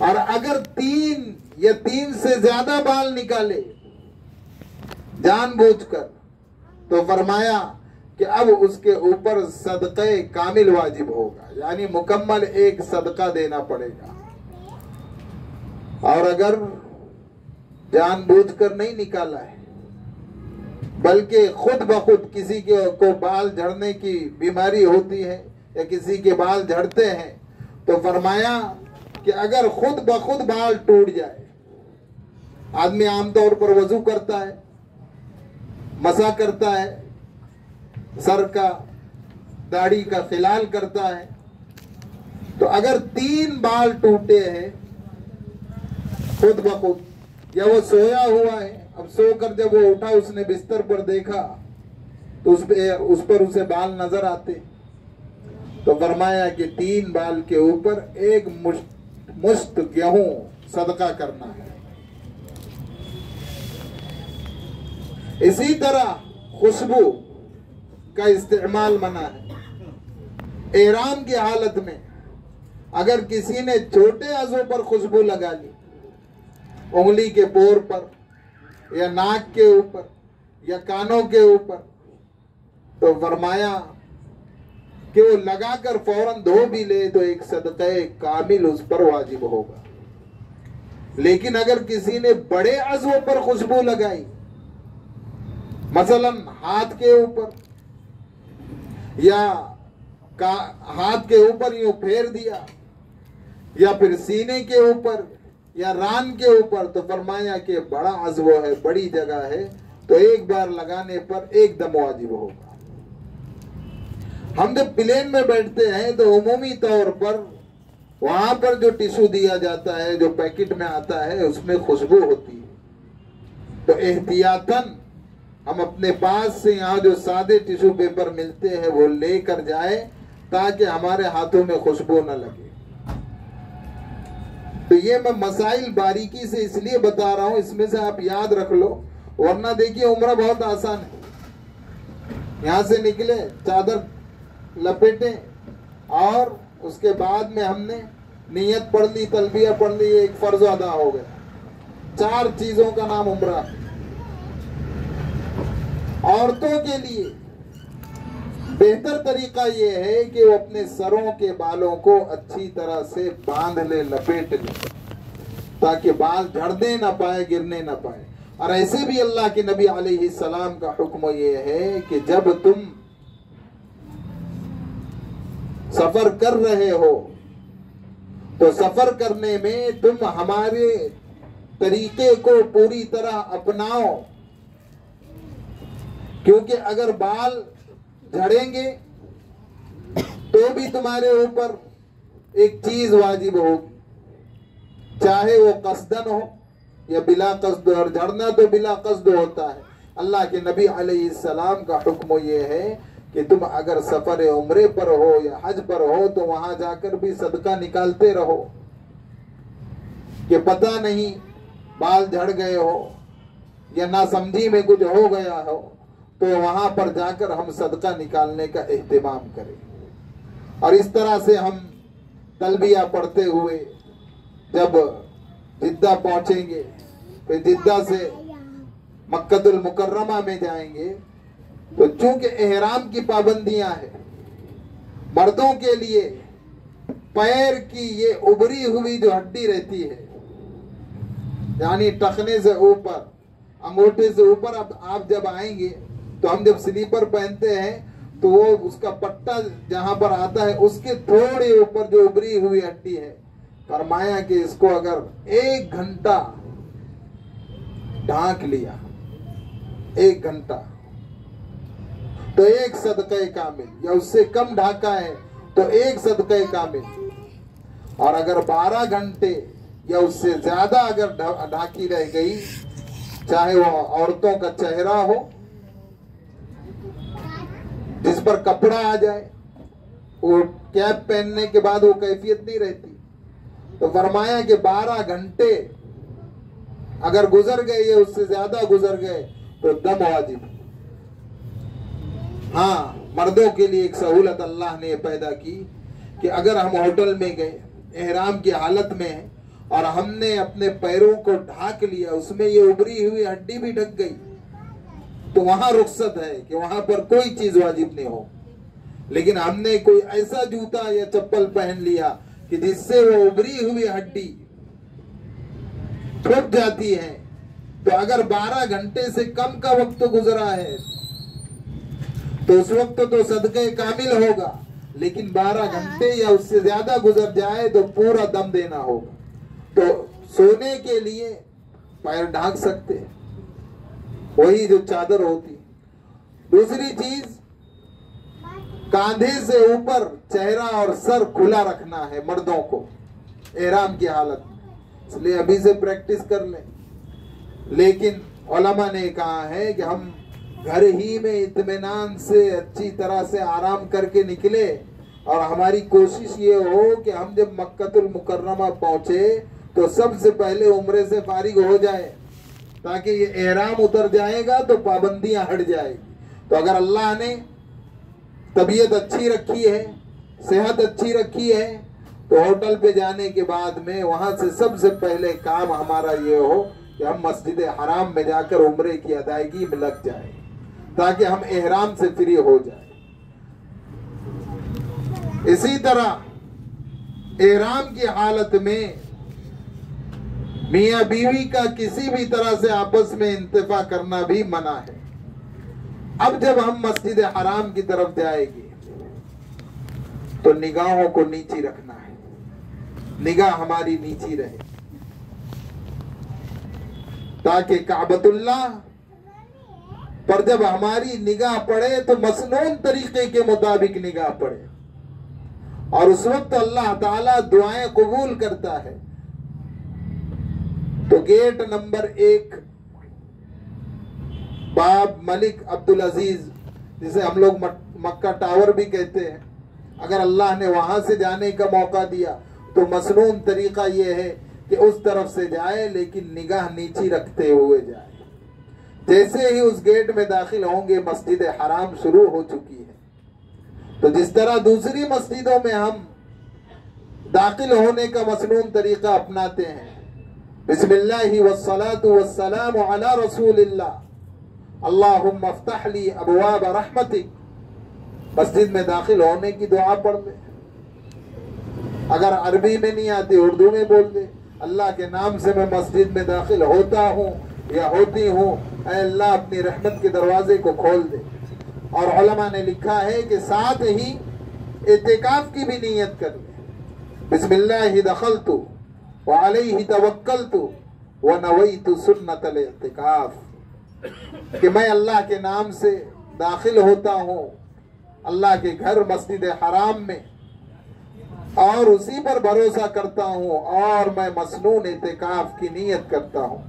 और अगर 3 या 3 से ज्यादा बाल निकाले जानबूझकर, तो फरमाया कि अब उसके ऊपर सदक़े कामिल वाजिब होगा, यानी मुकम्मल एक सदका देना पड़ेगा। और अगर जानबूझकर नहीं निकाला है, बल्कि खुद ब खुद किसी को बाल झड़ने की बीमारी होती है या किसी के बाल झड़ते हैं, तो फरमाया कि अगर खुद ब खुद बाल टूट जाए, आदमी आमतौर पर वजू करता है, मसा करता है, सर का दाढ़ी का खिलाल करता है, तो अगर 3 बाल टूटे हैं खुद ब खुद, या वो सोया हुआ है, अब सोकर जब वो उठा, उसने बिस्तर पर देखा तो उस पर उसे बाल नजर आते, तो फरमाया कि 3 बाल के ऊपर एक मुश्त गेहूं सदका करना है। इसी तरह खुशबू का इस्तेमाल मना है। एहराम की हालत में अगर किसी ने छोटे अज़ों पर खुशबू लगा ली, उंगली के पोर पर या नाक के ऊपर या कानों के ऊपर, तो फरमाया कि वो लगाकर फौरन धो भी ले तो एक सदक़े कामिल उस पर वाजिब होगा। लेकिन अगर किसी ने बड़े अज़ों पर खुशबू लगाई, मसलन हाथ के ऊपर या हाथ के ऊपर यूं फेर दिया, या फिर सीने के ऊपर या रान के ऊपर, तो फरमाया कि बड़ा अज़्व है, बड़ी जगह है, तो एक बार लगाने पर एकदम वाजिब होगा। हम जब प्लेन में बैठते हैं तो उमूमी तौर पर वहां पर जो टिश्यू दिया जाता है, जो पैकेट में आता है, उसमें खुशबू होती है। तो एहतियातन हम अपने पास से यहाँ जो सादे टिश्यू पेपर मिलते हैं वो लेकर जाए ताकि हमारे हाथों में खुशबू न लगे। तो ये मैं मसाइल बारीकी से इसलिए बता रहा हूं, इसमें से आप याद रख लो, वरना देखिए उम्र बहुत आसान है। यहां से निकले, चादर लपेटे और उसके बाद में हमने नियत पढ़ ली, तलबिया पढ़ ली, एक फर्ज अदा हो गया। 4 चीजों का नाम उम्रा है। औरतों के लिए बेहतर तरीका यह है कि वो अपने सरों के बालों को अच्छी तरह से बांध ले, लपेट ले, ताकि बाल झड़ने ना पाए, गिरने ना पाए। और ऐसे भी अल्लाह के नबी अलैहि सलाम का हुक्म यह है कि जब तुम सफर कर रहे हो तो सफर करने में तुम हमारे तरीके को पूरी तरह अपनाओ, क्योंकि अगर बाल झड़ेंगे तो भी तुम्हारे ऊपर एक चीज वाजिब होगी, चाहे वो कसदन हो या बिला कसद। और झड़ना तो बिला कसद होता है। अल्लाह के नबी अलैहि सलाम का हुक्म ये है कि तुम अगर सफर उम्रे पर हो या हज पर हो तो वहां जाकर भी सदका निकालते रहो, कि पता नहीं बाल झड़ गए हो या नासमझी में कुछ हो गया हो, तो वहां पर जाकर हम सदका निकालने का एहतिमाम करें। और इस तरह से हम तलबिया पढ़ते हुए जब जिद्दा पहुंचेंगे, फिर जिद्दा से मक्कतुल मुकर्रमा में जाएंगे, तो चूंकि एहराम की पाबंदियां हैं, मर्दों के लिए पैर की ये उभरी हुई जो हड्डी रहती है, यानी टखने से ऊपर, अंगूठे से ऊपर, अब आप जब आएंगे तो हम जब स्लीपर पहनते हैं तो वो उसका पट्टा जहां पर आता है उसके थोड़े ऊपर जो उभरी हुई हड्डी है, फरमाया कि इसको अगर 1 घंटा ढांक लिया, 1 घंटा, तो 1 सदक़े कामिल, या उससे कम ढाका है तो 1 सदक़े कामिल। और अगर 12 घंटे या उससे ज्यादा अगर ढाकी रह गई, चाहे वो औरतों का चेहरा हो जिस पर कपड़ा आ जाए, वो कैप पहनने के बाद वो कैफियत नहीं रहती, तो फरमाया कि 12 घंटे अगर गुजर गए या उससे ज्यादा गुजर गए तो दम वाजिब। हाँ, मर्दों के लिए एक सहूलत अल्लाह ने पैदा की कि अगर हम होटल में गए, एहराम की हालत में है और हमने अपने पैरों को ढाक लिया, उसमें ये उभरी हुई हड्डी भी ढक गई, तो वहां रुख्सत है कि वहां पर कोई चीज वाजिब नहीं हो। लेकिन हमने कोई ऐसा जूता या चप्पल पहन लिया कि जिससे वो उभरी हुई हड्डी छूट जाती है, तो अगर 12 घंटे से कम का वक्त गुजरा है तो उस वक्त तो सदक़े कामिल होगा, लेकिन 12 घंटे या उससे ज्यादा गुजर जाए तो पूरा दम देना होगा। तो सोने के लिए पैर ढांक सकते हैं, वही जो चादर होती। दूसरी चीज, कांधे से ऊपर चेहरा और सर खुला रखना है मर्दों को एहराम की हालत में, इसलिए अभी से प्रैक्टिस कर लें। लेकिन उलमा ने कहा है कि हम घर ही में इत्मीनान से अच्छी तरह से आराम करके निकले, और हमारी कोशिश ये हो कि हम जब मक्कतुल मुकर्रमा पहुंचे तो सबसे पहले उम्रे से फारिग हो जाए, ताकि ये एहराम उतर जाएगा तो पाबंदियां हट जाएगी। तो अगर अल्लाह ने तबीयत अच्छी रखी है, सेहत अच्छी रखी है, तो होटल पे जाने के बाद में वहां से सबसे पहले काम हमारा ये हो कि हम मस्जिद हराम में जाकर उम्रे की अदायगी में लग जाए, ताकि हम एहराम से फ्री हो जाए। इसी तरह एहराम की हालत में मियां बीवी का किसी भी तरह से आपस में इंतफा करना भी मना है। अब जब हम मस्जिद हराम की तरफ जाएंगे तो निगाहों को नीची रखना है, निगाह हमारी नीची रहे, ताकि काबतुल्लाह पर जब हमारी निगाह पड़े तो मसनून तरीके के मुताबिक निगाह पड़े, और उस वक्त अल्लाह ताला दुआएं कबूल करता है। तो गेट नंबर 1 बाब मलिक अब्दुल अजीज, जिसे हम लोग मक्का टावर भी कहते हैं, अगर अल्लाह ने वहां से जाने का मौका दिया तो मसनून तरीका यह है कि उस तरफ से जाए, लेकिन निगाह नीची रखते हुए जाए। जैसे ही उस गेट में दाखिल होंगे मस्जिद हराम शुरू हो चुकी है। तो जिस तरह दूसरी मस्जिदों में हम दाखिल होने का मसनून तरीका अपनाते हैं, बिस्मिल्लाहि वस्सलातु वस्सलामु अला रसूलिल्लाह, अल्लाहुम्मा अफ्तह ली अबवाब रहमतिक, मस्जिद में दाखिल होने की दुआ पढ़ ले। अगर अरबी में नहीं आती उर्दू में बोल दे, अल्लाह के नाम से मैं मस्जिद में दाखिल होता हूँ या होती हूँ, ऐ अल्लाह अपनी रहमत के दरवाजे को खोल दे। और उलमा ने लिखा है कि साथ ही इत्तिकाफ की भी नीयत कर ले, बिस्मिल्लाहि दखलतु व अलैहि तवक्कलतु व नवैतु सुन्नतल इत्तिकाफ, कि मैं अल्लाह के नाम से दाखिल होता हूँ अल्लाह के घर मस्जिद हराम में और उसी पर भरोसा करता हूँ और मैं मसनून इत्तिकाफ की नीयत करता हूँ।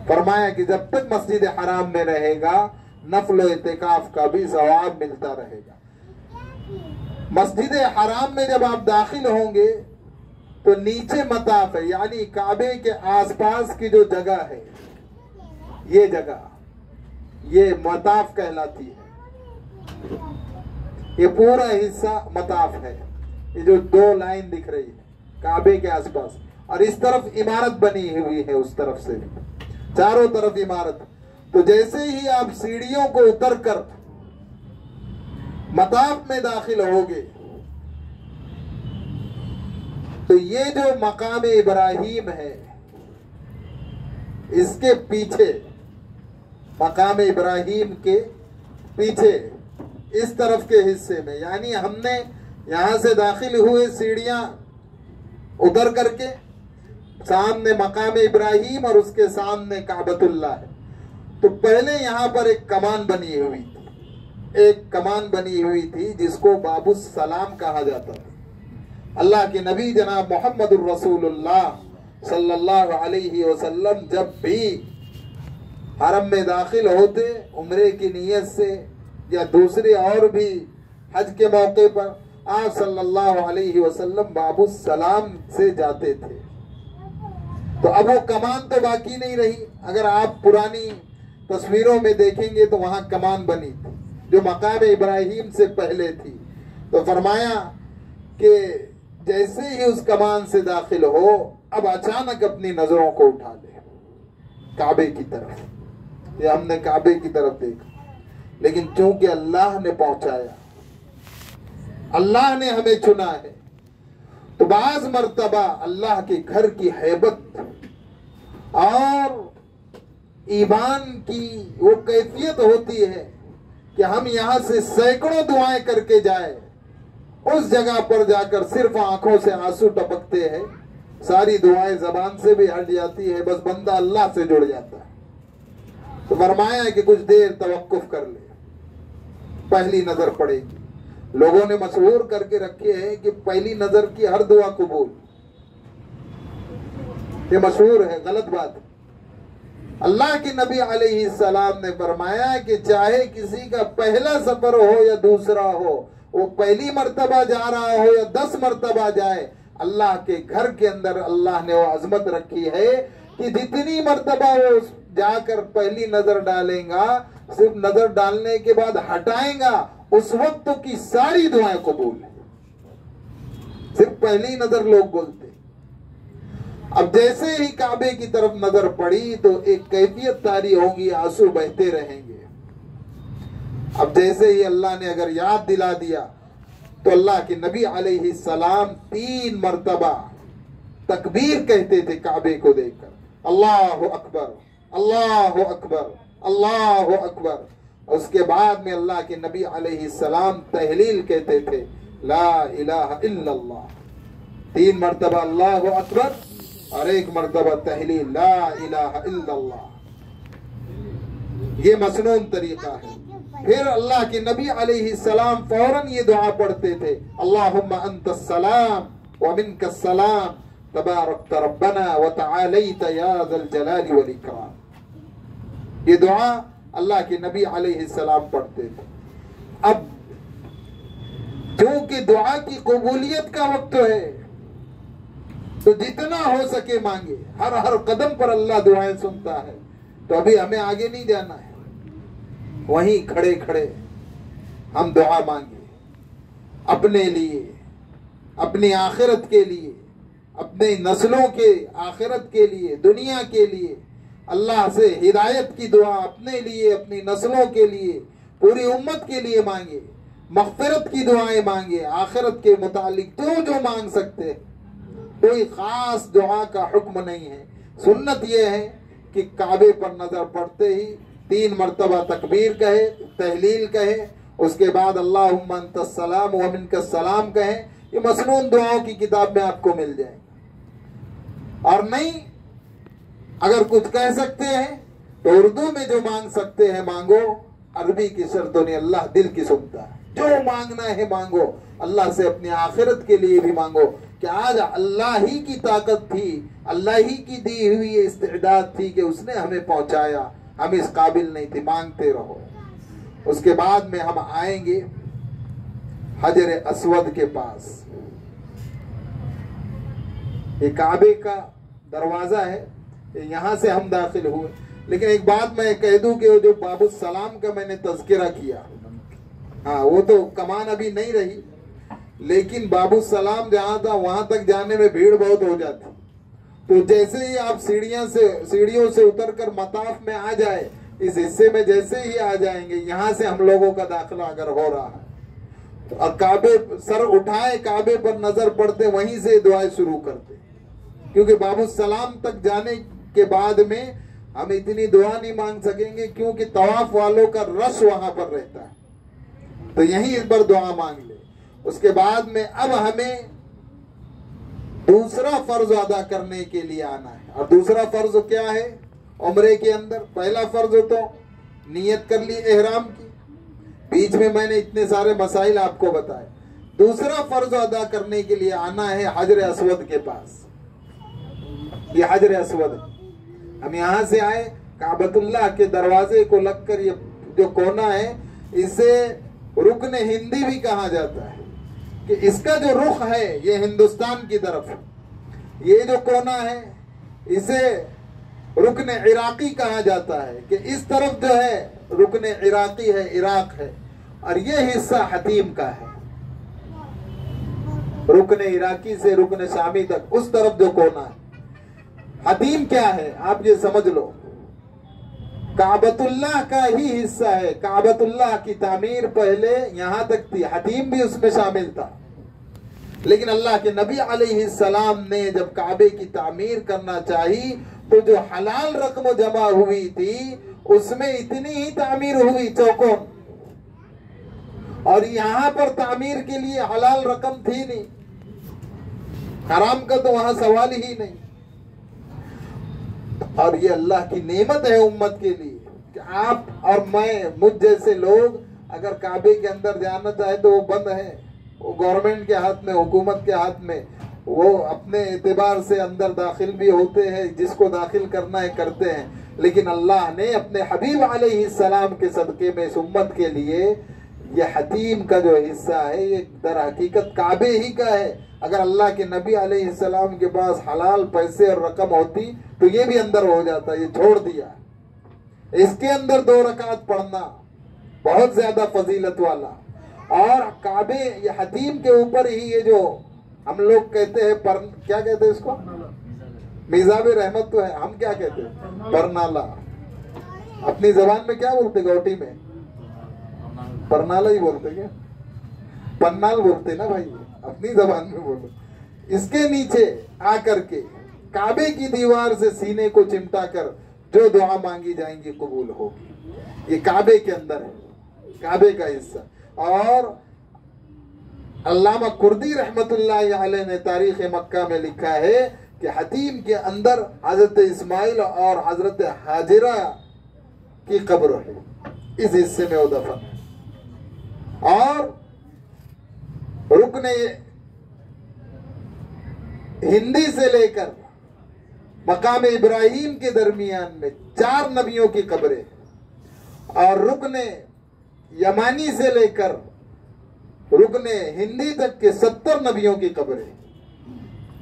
फरमाया कि जब तक मस्जिद हराम में रहेगा नफल इत्तिकाफ का भी सवाब मिलता रहेगा। मस्जिद हराम में जब आप दाखिल होंगे तो नीचे मताफ है, यानी काबे के आसपास की जो जगह है, ये जगह ये मताफ कहलाती है। ये पूरा हिस्सा मताफ है, ये जो दो लाइन दिख रही है काबे के आसपास, और इस तरफ इमारत बनी हुई है, उस तरफ से भी चारों तरफ इमारत। तो जैसे ही आप सीढ़ियों को उतरकर मताफ में दाखिल होगे तो ये जो मकाम इब्राहिम है, इसके पीछे, मकाम इब्राहिम के पीछे इस तरफ के हिस्से में, यानी हमने यहां से दाखिल हुए सीढ़ियां उतर करके, सामने मकाम इब्राहिम और उसके सामने काबतुल्लाह है। तो पहले यहां पर एक कमान बनी हुई थी, एक कमान बनी हुई थी जिसको बाबुस सलाम कहा जाता था। अल्लाह के नबी जनाब मोहम्मदुर रसूलुल्लाह सल्लल्लाहु अलैहि वसल्लम जब भी हरम में दाखिल होते उम्रे की नीयत से या दूसरे और भी हज के मौके पर, आप सल्लल्लाहु अलैहि वसल्लम बाबुस सलाम से जाते थे। तो अब वो कमान तो बाकी नहीं रही। अगर आप पुरानी तस्वीरों में देखेंगे तो वहां कमान बनी थी जो मकाम इब्राहिम से पहले थी। तो फरमाया कि जैसे ही उस कमान से दाखिल हो, अब अचानक अपनी नजरों को उठा ले काबे की तरफ। ये हमने काबे की तरफ देखा, लेकिन चूंकि अल्लाह ने पहुंचाया, अल्लाह ने हमें चुना है, तो बाज मर्तबा अल्लाह के घर की हैबत और ईमान की वो कैफियत होती है कि हम यहां से सैकड़ों दुआएं करके जाए, उस जगह पर जाकर सिर्फ आंखों से आंसू टपकते हैं, सारी दुआएं जबान से भी हट जाती है, बस बंदा अल्लाह से जुड़ जाता है। तो फरमाया है कि कुछ देर तवक्कुफ कर ले, पहली नजर पड़ेगी। लोगों ने मशहूर करके रखे हैं कि पहली नजर की हर दुआ कबूल, ये मशहूर है, गलत बात है। अल्लाह के नबी अलैहि सलाम ने फरमाया कि चाहे किसी का पहला सफर हो या दूसरा हो, वो पहली मर्तबा जा रहा हो या 10 मर्तबा जाए, अल्लाह के घर के अंदर अल्लाह ने वो अजमत रखी है कि जितनी मर्तबा वो जाकर पहली नजर डालेगा, सिर्फ नजर डालने के बाद हटाएगा, उस वक्त की सारी दुआएं कबूल है। सिर्फ पहली नजर लोग बोलते। अब जैसे ही काबे की तरफ नजर पड़ी तो एक कैफियत तारी होगी, आंसू बहते रहेंगे। अब जैसे ही अल्लाह ने अगर याद दिला दिया तो अल्लाह के नबी अलैहि सलाम 3 मर्तबा तकबीर कहते थे काबे को देखकर, अल्लाहु अकबर, अल्लाहु अकबर, अल्लाहु अकबर। उसके बाद में अल्लाह के नबी अलैहि सलाम तहलील कहते थे, ला इलाहा इल्लल्लाह। 3 मर्तबा अल्लाहु अकबर और 1 मर्तबा तहलील, ला इलाहा इल्लल्लाह। ये मसनून तरीका है। फिर अल्लाह के नबी अलैहि सलाम फौरन ये दुआ पढ़ते थे, अल्लाहुम्मा अंतस सलाम व मिनकस सलाम तबारकत रब्बना व तआलैत या ज़ल जलाली वल इकराम। ये दुआ अल्लाह के नबी अलैहि सलाम पढ़ते थे। अब क्योंकि दुआ की कबूलियत का वक्त है, तो जितना हो सके मांगे, हर हर कदम पर अल्लाह दुआएं सुनता है। तो अभी हमें आगे नहीं जाना है, वहीं खड़े खड़े हम दुआ मांगे अपने लिए, अपनी आखिरत के लिए, अपने नस्लों के आखिरत के लिए, दुनिया के लिए। अल्लाह से हिदायत की दुआ अपने लिए, अपनी नस्लों के लिए, पूरी उम्मत के लिए मांगे। मग़फ़िरत की दुआएं मांगे, आखिरत के मुतालिक जो मांग सकते हैं। कोई खास दुआ का हुक्म नहीं है। सुन्नत यह है कि काबे पर नजर पड़ते ही 3 मरतबा तकबीर कहे, तहलील कहे, उसके बाद अल्लाहुम्मा अंतस सलाम व मिनकस सलाम कहे। ये मसनून दुआओं की किताब में आपको मिल जाएंगे। और नहीं अगर कुछ कह सकते हैं तो उर्दू में जो मांग सकते हैं मांगो, अरबी की शर्तों ने अल्लाह दिल की सुनता है। जो मांगना है मांगो, अल्लाह से अपनी आखिरत के लिए भी मांगो कि आज अल्लाह ही की ताकत थी, अल्लाह ही की दी हुई इस्तिदाद थी कि उसने हमें पहुंचाया, हम इस काबिल नहीं थे। मांगते रहो। उसके बाद में हम आएंगे हजर अस्वद के पास। ये काबे का दरवाजा है, यहां से हम दाखिल हुए। लेकिन एक बात मैं कह दूं कि वो जो बाबू सलाम का मैंने तज़किरा किया, हाँ वो तो कमान अभी नहीं रही, लेकिन बाबू सलाम जहां था वहां तक जाने में भीड़ बहुत हो जाती। तो जैसे ही आप सीढ़ियों से उतरकर मताफ में आ जाए, इस हिस्से में जैसे ही आ जाएंगे, यहां से हम लोगों का दाखिला अगर हो रहा है तो और काबे सर उठाए, काबे पर नजर पड़ते, वहीं से दुआएं शुरू करते। क्योंकि बाबू सलाम तक जाने के बाद में हम इतनी दुआ नहीं मांग सकेंगे, क्योंकि तवाफ वालों का रश वहां पर रहता है। तो यहीं इस बार दुआ मांग ले। उसके बाद में अब हमें दूसरा फर्ज अदा करने के लिए आना है। और दूसरा फर्ज क्या है? उम्रे के अंदर पहला फर्ज तो नियत कर ली एहराम की, बीच में मैंने इतने सारे मसाइल आपको बताए। दूसरा फर्ज अदा करने के लिए आना है हजर अस्वद के पास। ये हजर अस्वद, हम यहां से आए, काबतुल्लाह के दरवाजे को लगकर ये जो कोना है, इसे रुकन हिंदी भी कहा जाता है कि इसका जो रुख है ये हिंदुस्तान की तरफ। ये जो कोना है इसे रुकन इराकी कहा जाता है कि इस तरफ जो है रुकन इराकी है, इराक है। और ये हिस्सा हतीम का है, रुकन इराकी से रुकन शामी तक उस तरफ जो कोना है। हतीम क्या है आप ये समझ लो, काबतुल्लाह का ही हिस्सा है। काबतुल्लाह की तामीर पहले यहां तक थी, हतीम भी उसमें शामिल था। लेकिन अल्लाह के नबी अलैहिस्सलाम ने जब काबे की तामीर करना चाही तो जो हलाल रकम जमा हुई थी उसमें इतनी ही तामीर हुई, चौकोन। और यहां पर तामीर के लिए हलाल रकम थी नहीं, हराम का तो वहां सवाल ही नहीं। और ये अल्लाह की नेमत है उम्मत के लिए कि आप और मैं, मुझ जैसे लोग अगर काबे के अंदर जाना चाहे तो वो बंद है, वो गवर्नमेंट के हाथ में, हुकूमत के हाथ में। वो अपने एतबार से अंदर दाखिल भी होते हैं, जिसको दाखिल करना है करते हैं। लेकिन अल्लाह ने अपने हबीब अलैहिस्सलाम के सदके में इस उम्मत के लिए ये हतीम का जो हिस्सा है ये दर हकीकत काबे ही का है। अगर अल्लाह के नबी अलैहिस्सलाम के पास हलाल पैसे और रकम होती तो ये भी अंदर हो जाता, ये छोड़ दिया। इसके अंदर 2 रकात पढ़ना बहुत ज्यादा फजीलत वाला। और काबे ये हतीम के ऊपर ही ये जो हम लोग कहते हैं क्या कहते हैं इसको, मिजाबे रहमत तो है, हम क्या कहते हैं परनाला। अपनी जबान में क्या बोलते, गौटी में परनाला ही बोलते, क्या पन्नाल बोलते ना भाई, अपनी जबान में बोलो। इसके नीचे आकर के काबे की दीवार से सीने को चिमटा कर जो दुआ मांगी जाएंगी कबूल होगी। ये काबे के अंदर है, काबे का हिस्सा। और अल्लामा कुर्दी रहमतुल्लाह अलैह ने तारीख मक्का में लिखा है कि हतीम के अंदर हजरत इस्माइल और हजरत हाजिरा की कब्र है, इस हिस्से में वो दफन है। और रुकने हिंदी से लेकर मकाम इब्राहिम के दरमियान में 4 नबियों की कब्रें, और रुकने यमानी से लेकर रुकने हिंदी तक के 70 नबियों की कब्रें।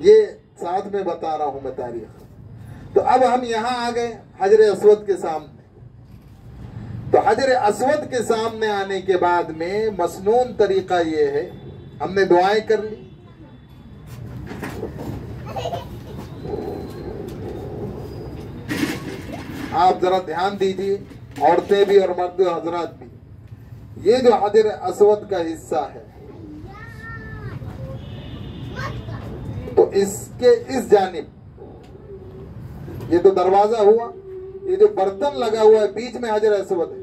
ये साथ में बता रहा हूं मैं तारीख। तो अब हम यहां आ गए हजर अस्वद के सामने। तो हजर अस्वद के सामने आने के बाद में मसनून तरीका ये है, हमने दुआएं कर ली, आप जरा ध्यान दीजिए, औरतें भी और मर्द हजरात भी, ये जो हजर अस्वद का हिस्सा है, तो इसके इस जानिब ये तो दरवाजा हुआ, ये जो बर्तन लगा हुआ है बीच में हजर अस्वद है,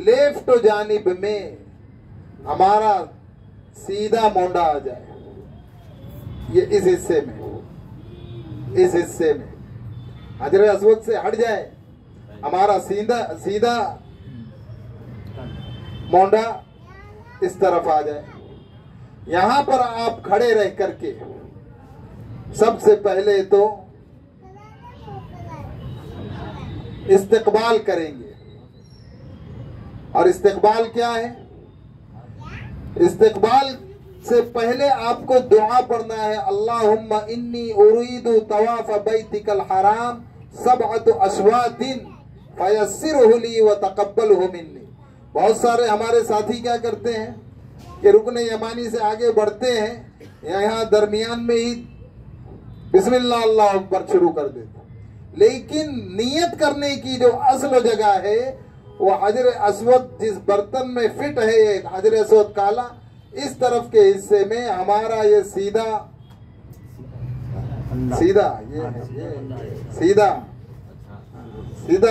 लेफ्ट जानिब में हमारा सीधा मोंडा आ जाए, ये इस हिस्से में हजर अस्वद से हट जाए, हमारा सीधा मोंडा इस तरफ आ जाए। यहां पर आप खड़े रह करके सबसे पहले तो इस्तिकबाल करेंगे। और इस्तिकबाल क्या है? इस्तिकबाल से पहले आपको दुआ पढ़ना है, अल्लाहुम्मा इन्नी उरीदु तवाफ बैतिकल हराम सबअतु अशवातिन फयस्सिरहु ली व तक़ब्बलहु मिन्नी। बहुत सारे हमारे साथी क्या करते हैं कि रुकने यमानी से आगे बढ़ते हैं, यहाँ दरमियान में ही बिस्मिल्लाह अल्लाह अकबर शुरू कर देते, लेकिन नियत करने की जो असल जगह है वो हजर अस्वद जिस बर्तन में फिट है, एक हजर अस्वद काला, इस तरफ के हिस्से में हमारा ये सीधा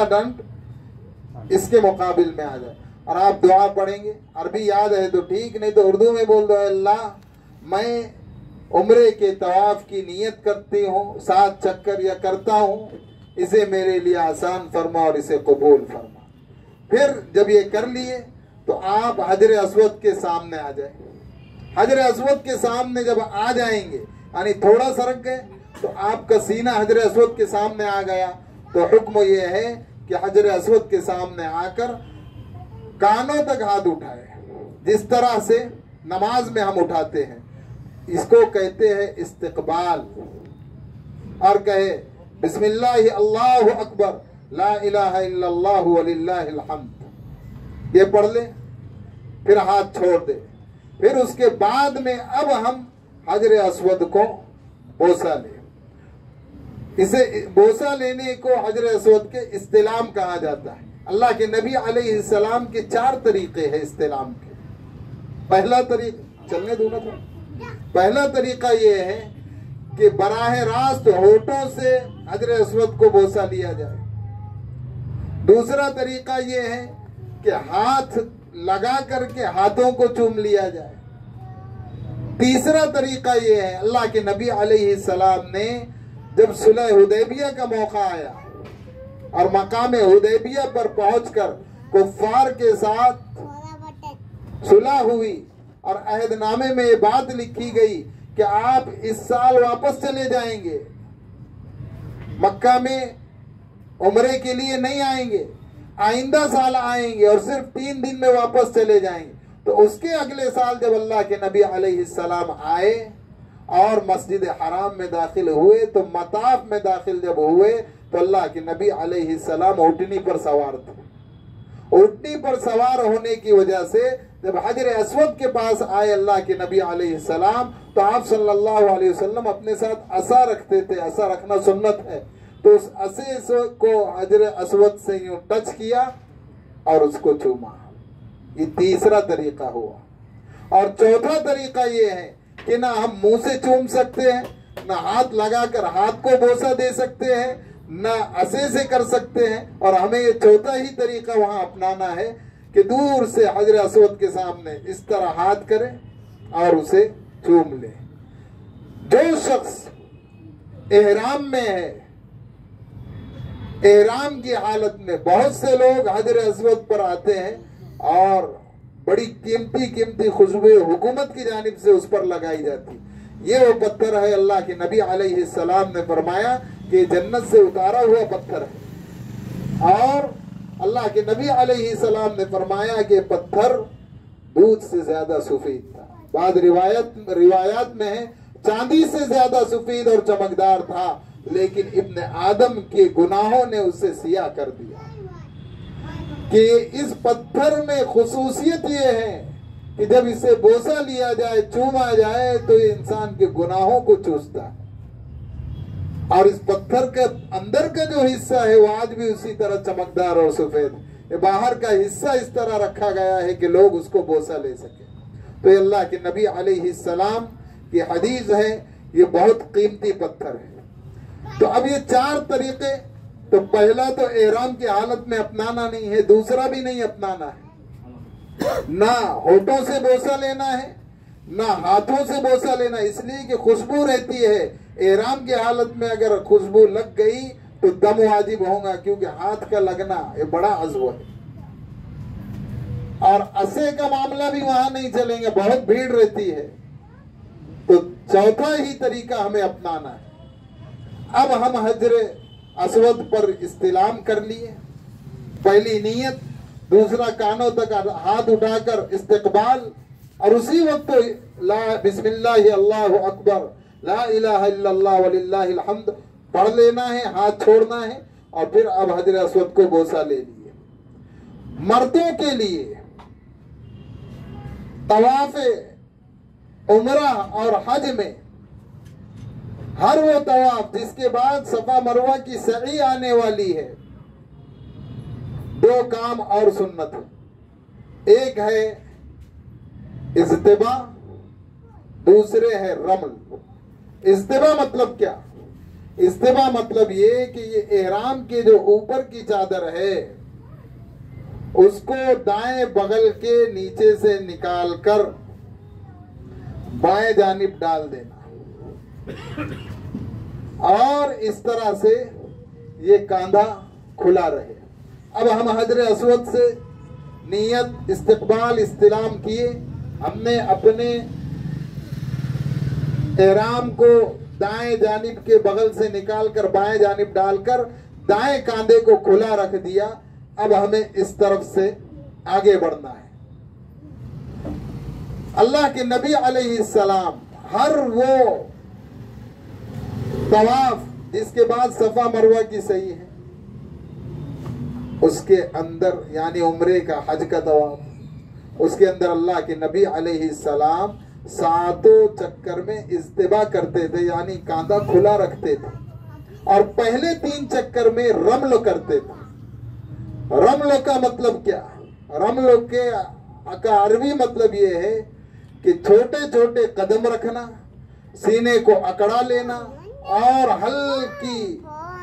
दंड इसके मुकाबिल में आ जाए और आप दुआ पढ़ेंगे। अरबी याद है तो ठीक, नहीं तो उर्दू में बोल दो, अल्लाह मैं उम्रे के तवाफ की नियत करती हूँ, 7 चक्कर या करता हूँ, इसे मेरे लिए आसान फरमा और इसे कबूल फरमा। फिर जब ये कर लिए तो आप हजर अस्वद के सामने आ जाए। हजर अस्वद के सामने जब आ जाएंगे, यानी थोड़ा सरक गए तो आपका सीना हजर अस्वद के सामने आ गया, तो हुक्म ये है कि हजर अस्वद के सामने आकर कानों तक हाथ उठाए, जिस तरह से नमाज में हम उठाते हैं, इसको कहते हैं इस्तिकबाल, और कहे बिस्मिल्लाह अल्लाहु अकबर ला इलाहा इल्लल्लाह वलिल्लाहिल हम्द, ये पढ़ ले, फिर हाथ छोड़ दे। फिर उसके बाद में अब हम हजर अस्वद को बोसा ले। इसे बोसा लेने को हजर अस्वद के इस्तिलाम कहा जाता है। अल्लाह के नबी अलैहिस्सलाम के 4 तरीके हैं इस्तिलाम के। पहला तरीका, चलने दो ना, पहला तरीका ये है कि बराह रास्त होठों से हजर अस्वद को बोसा लिया जाए। दूसरा तरीका ये है कि हाथ लगा करके हाथों को चूम लिया जाए। तीसरा तरीका ये है, अल्लाह के नबी अलैहिस्सलाम ने जब सुलह हुदैबिया का मौका आया और मकाम हुदैबिया पर पहुंचकर कुफ्फार के साथ सुलह हुई और अहदनामे में ये बात लिखी गई कि आप इस साल वापस चले जाएंगे, मक्का में उम्रे के लिए नहीं आएंगे, आइंदा साल आएंगे और सिर्फ 3 दिन में वापस चले जाएंगे। तो उसके अगले साल जब अल्लाह के नबी अलैहिस्सलाम आए और मस्जिद हराम में दाखिल हुए, तो मताफ में दाखिल जब हुए तो अल्लाह के नबी अलैहिस्सलाम ऊँटनी पर सवार थे। ऊँटनी पर सवार होने की वजह से जब हजर अस्वद के पास आए अल्लाह के नबी अलैहिस्सलाम, तो आप सल्लल्लाहु अलैहि वसल्लम अपने साथ असा रखते थे, असा रखना सुन्नत है, तो उस असे को हजर अस्वद से यूं टच किया और उसको चूमा। ये तीसरा तरीका हुआ। और चौथा तरीका ये है कि ना हम मुंह से चूम सकते हैं, ना हाथ लगाकर हाथ को बोसा दे सकते हैं, ना असे से कर सकते हैं, और हमें ये चौथा ही तरीका वहां अपनाना है कि दूर से हजर अस्वद के सामने इस तरह हाथ करें और उसे चूम ले। जो शख्स एहराम में है, एहराम की हालत में बहुत से लोग हजर अस्वद पर आते हैं और बड़ी कीमती खुशबू हुकूमत की जानिब से उस पर लगाई जाती। ये वो पत्थर है, अल्लाह के नबी अलैहिस्सलाम ने फरमाया कि जन्नत से उतारा हुआ पत्थर है, और अल्लाह के नबी अलैहिस्सलाम ने फरमाया कि पत्थर दूध से ज्यादा सफेद था। बाद रिवायात में है चांदी से ज्यादा सफेद और चमकदार था, लेकिन इब्ने आदम के गुनाहों ने उसे सिया कर दिया। कि इस पत्थर में खुसूसियत ये है कि जब इसे बोसा लिया जाए, चूमा जाए, तो ये इंसान के गुनाहों को चूसता है। और इस पत्थर के अंदर का जो हिस्सा है वो आज भी उसी तरह चमकदार और सफेद है। ये बाहर का हिस्सा इस तरह रखा गया है कि लोग उसको बोसा ले सके। तो ये अल्लाह के नबी अलैहिस्सलाम की हदीस है, ये बहुत कीमती पत्थर है। तो अब ये 4 तरीके, तो पहला तो एहराम की हालत में अपनाना नहीं है, दूसरा भी नहीं अपनाना है, ना होठों से बोसा लेना है, ना हाथों से बोसा लेना, इसलिए कि खुशबू रहती है। एहराम की हालत में अगर खुशबू लग गई तो दम वाजिब होगा, क्योंकि हाथ का लगना ये बड़ा अज़्व है। और असे का मामला भी वहां नहीं चलेंगे, बहुत भीड़ रहती है। तो चौथा ही तरीका हमें अपनाना है। अब हम हजरे अस्वद पर इस्तिलाम कर लिए, पहली नीयत, दूसरा कानों तक हाथ उठाकर इस्तकबाल, और उसी वक्त ला बिस्मिल्लाह अल्लाहु अकबर ला इलाहा इल्लल्लाह वलिल्लाहिल हम्द पढ़ लेना है, हाथ छोड़ना है, और फिर अब हजरे अस्वद को बोसा ले लिए। मर्दों के लिए तवाफ़े उमरा और हज में हर वो तवाफ जिसके बाद सफा मरवा की सई आने वाली है, 2 काम और सुन्नत है। एक है इज्तिबा, दूसरे है रमल। इज्तिबा मतलब क्या? इज्तिबा मतलब ये कि ये एहराम के जो ऊपर की चादर है उसको दाएं बगल के नीचे से निकालकर बाएं जानिब डाल देना, और इस तरह से ये कांधा खुला रहे। अब हम हजरे अस्वद से नियत इस्तकबाल इस्तिलाम किए, हमने अपने एहराम को दाएं जानिब के बगल से निकालकर बाएं जानिब डालकर दाएं कांधे को खुला रख दिया। अब हमें इस तरफ से आगे बढ़ना है। अल्लाह के नबी अलैहिस्सलाम हर वो तवाफ जिसके बाद सफा मरवा की सही है उसके अंदर, यानी उम्रे का, हज का तवाफ, उसके अंदर अल्लाह के नबी अलैहिस्सलाम 7 चक्कर में इज्तिबा करते थे, यानी कांधा खुला रखते थे, और पहले 3 चक्कर में रमल करते थे। रमल का मतलब क्या? रमल के का अरबी मतलब ये है कि छोटे छोटे कदम रखना, सीने को अकड़ा लेना और हल्की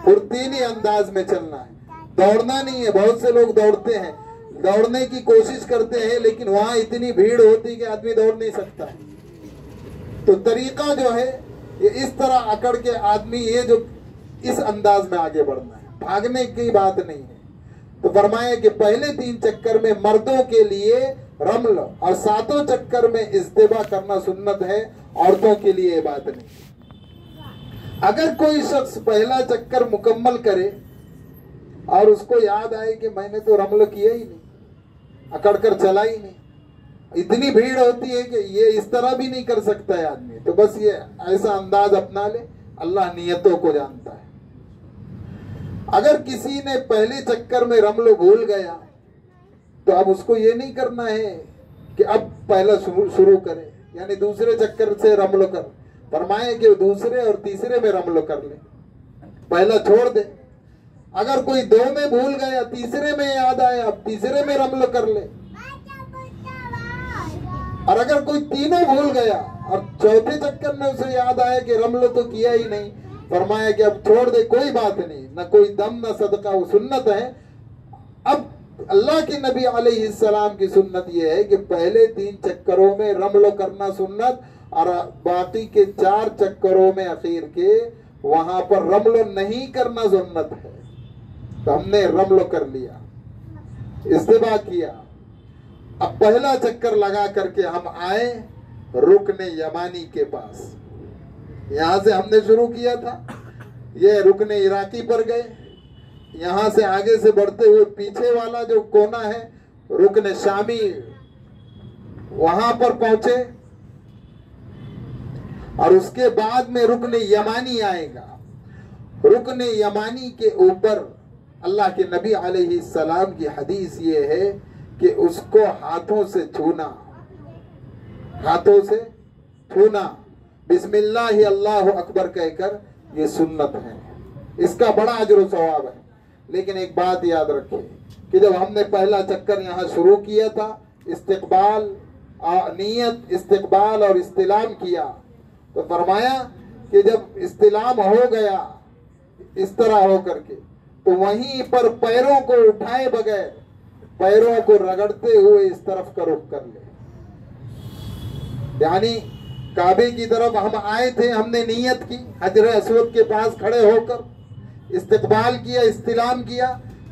फुर्तीली अंदाज में चलना है। दौड़ना नहीं है। बहुत से लोग दौड़ते हैं, दौड़ने की कोशिश करते हैं, लेकिन वहां इतनी भीड़ होती है कि आदमी दौड़ नहीं सकता है। तो तरीका जो है ये इस तरह अकड़ के आदमी, ये जो इस अंदाज में आगे बढ़ना है, भागने की बात नहीं है। तो फरमाया कि पहले 3 चक्कर में मर्दों के लिए रमल और 7 चक्कर में इज्तिबा करना सुन्नत है, औरतों के लिए ये बात नहीं। अगर कोई शख्स पहला चक्कर मुकम्मल करे और उसको याद आए कि मैंने तो रमल किया ही नहीं, अकड़ कर चला ही नहीं, इतनी भीड़ होती है कि ये इस तरह भी नहीं कर सकता है आदमी, तो बस ये ऐसा अंदाज अपना ले, अल्लाह नियतों को जानता है। अगर किसी ने पहले चक्कर में रमल भूल गया तो अब उसको ये नहीं करना है कि अब पहला शुरू करे, यानी दूसरे चक्कर से रमल कर। फरमाए कि दूसरे और तीसरे में रमल कर ले, पहला छोड़ दे। अगर कोई 2 में भूल गया, तीसरे में याद आया, अब तीसरे में रमल कर ले। और अगर कोई तीनों भूल गया और चौथे चक्कर में उसे याद आया कि रमल तो किया ही नहीं, फरमाया कि अब छोड़ दे, कोई बात नहीं, न कोई दम न सदका, वो सुन्नत है। अब अल्लाह के नबी अलैहिस्सलाम की सुन्नत ये है कि पहले 3 चक्करों में रमल करना सुन्नत, और बाकी के 4 चक्करों में अखीर के वहां पर रमल नहीं करना सुन्नत है। तो हमने रमल कर लिया, इस्तिबा किया। अब पहला चक्कर लगा करके हम आए रुकने यमानी के पास। यहां से हमने शुरू किया था, ये रुकने इराकी पर गए, यहां से आगे से बढ़ते हुए पीछे वाला जो कोना है रुकने शामी, वहां पर पहुंचे। और उसके बाद में रुकने यमानी आएगा। रुकने यमानी के ऊपर अल्लाह के नबी अलैहि सलाम की हदीस ये है कि उसको हाथों से छूना, हाथों से छूना, बिस्मिल्लाह अल्लाहु अकबर कहकर, ये सुन्नत है। इसका बड़ा अजर व सवाब है। लेकिन एक बात याद रखें कि जब हमने पहला चक्कर यहाँ शुरू किया था, इस्तिकबाल, नियत इस्तिकबाल और इस्तिलाम किया, तो फरमाया कि जब इस्तिलाम हो गया इस तरह हो करके, तो वहीं पर पैरों को उठाए बगैर पैरों को रगड़ते हुए इस तरफ का रुख कर ले। यानी काबे की तरफ हम आए थे, हमने नियत की, हजर अस्वद के पास खड़े होकर इस्तिकबाल किया, इस्तिलाम किया।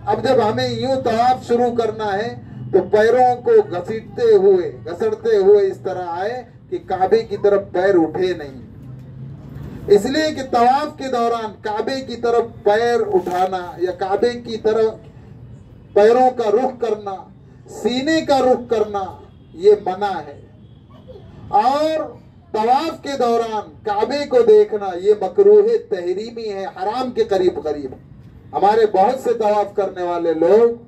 अब जब हमें यूं तवाफ शुरू करना है तो पैरों को घसड़ते हुए इस तरह आए कि काबे की तरफ पैर उठे नहीं। इसलिए कि तवाफ के दौरान काबे की तरफ पैर उठाना या काबे की तरफ पैरों का रुख करना, सीने का रुख करना, ये मना है। और तवाफ के दौरान काबे को देखना ये मकरूह तहरीमी है, हराम के करीब करीब। हमारे बहुत से तवाफ करने वाले लोग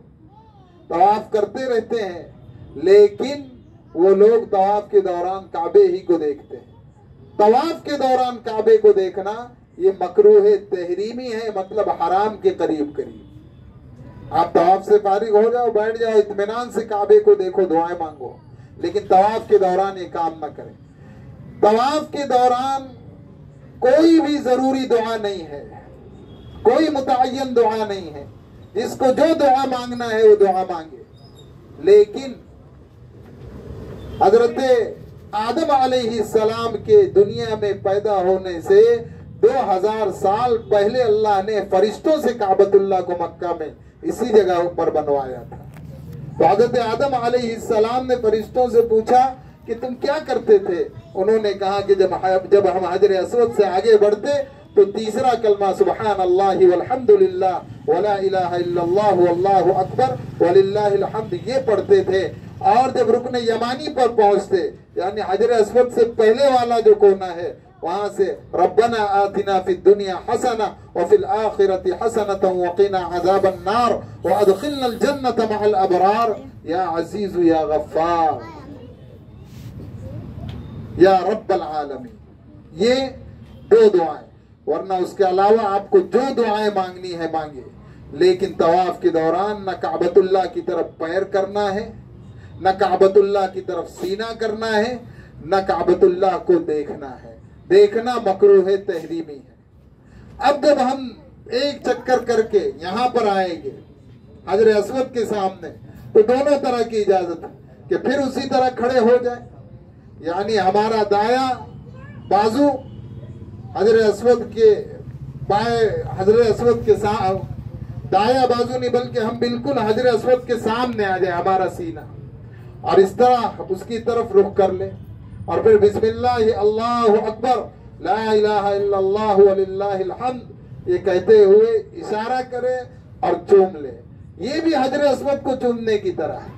तवाफ करते रहते हैं, लेकिन वो लोग तवाफ के दौरान काबे ही को देखते हैं। तवाफ के दौरान काबे को देखना ये मकरूह तहरीमी है, मतलब हराम के करीब करीब। आप तवाफ से फारिग हो जाओ, बैठ जाओ, इत्मीनान से काबे को देखो, दुआएं मांगो, लेकिन तवाफ के दौरान ये काम ना करें। तवाफ के दौरान कोई भी जरूरी दुआ नहीं है, कोई मुतअय्यन दुआ नहीं है। जिसको जो दुआ मांगना है वो दुआ मांगे। लेकिन हजरत आदम अलैहिस्सलाम के दुनिया में पैदा होने से 2000 साल पहले अल्लाह ने फरिश्तों से काबतुल्लाह को मक्का में इसी जगह पर बनवाया था। तो हजरत आदम अलैहिस्सलाम ने फरिश्तों से पूछा कि तुम क्या करते थे? उन्होंने कहा कि जब हम हजर अस्वद से आगे बढ़ते तो तीसरा कलमा सुबहान अल्लाह वल्हम्दुलिल्लाह वला इलाहा इल्लल्लाह वल्लाहु अकबर वलिल्लाहिल हम्द ये पढ़ते थे। और जब रुकन यमानी पर पहुंचते, यानी हजर अस्वद से पहले वाला जो कोना है, वहां से रब्बना आतिना फिद दुनिया हसना व फिल आखिरति हसनतन व क़िना अज़ाबन नार व अदखिलनल जन्नत मअल अबरार या अजीज या गफ्फार या रब्बल आलमीन, ये दो दुआएं। वरना उसके अलावा आपको जो दुआएं मांगनी है मांगे, लेकिन तवाफ के दौरान न काबतुल्लाह की तरफ पैर करना है, न काबतुल्लाह की तरफ सीना करना है, न काबतुल्लाह को देखना है। देखना मकरूह तहरीमी है। अब जब हम एक चक्कर करके यहाँ पर आएंगे हजर अस्वद के सामने, तो दोनों तरह की इजाजत है कि फिर उसी तरह खड़े हो जाए। यानी हमारा दाया बाजू हजर अस्वद के हजर अस्वद के दाया बाजू नहीं, बल्कि हम बिल्कुल हजर अस्वद के सामने आ जाए हमारा सीना, और इस तरह उसकी तरफ रुख कर ले, और फिर बिस्मिल्लाह अल्लाहु अकबर ला इलाहा इल्लल्लाह वलिल्लाहिल हम्द ये कहते हुए इशारा करे और चूम ले। ये भी हजर अस्वद को चूमने की तरह है।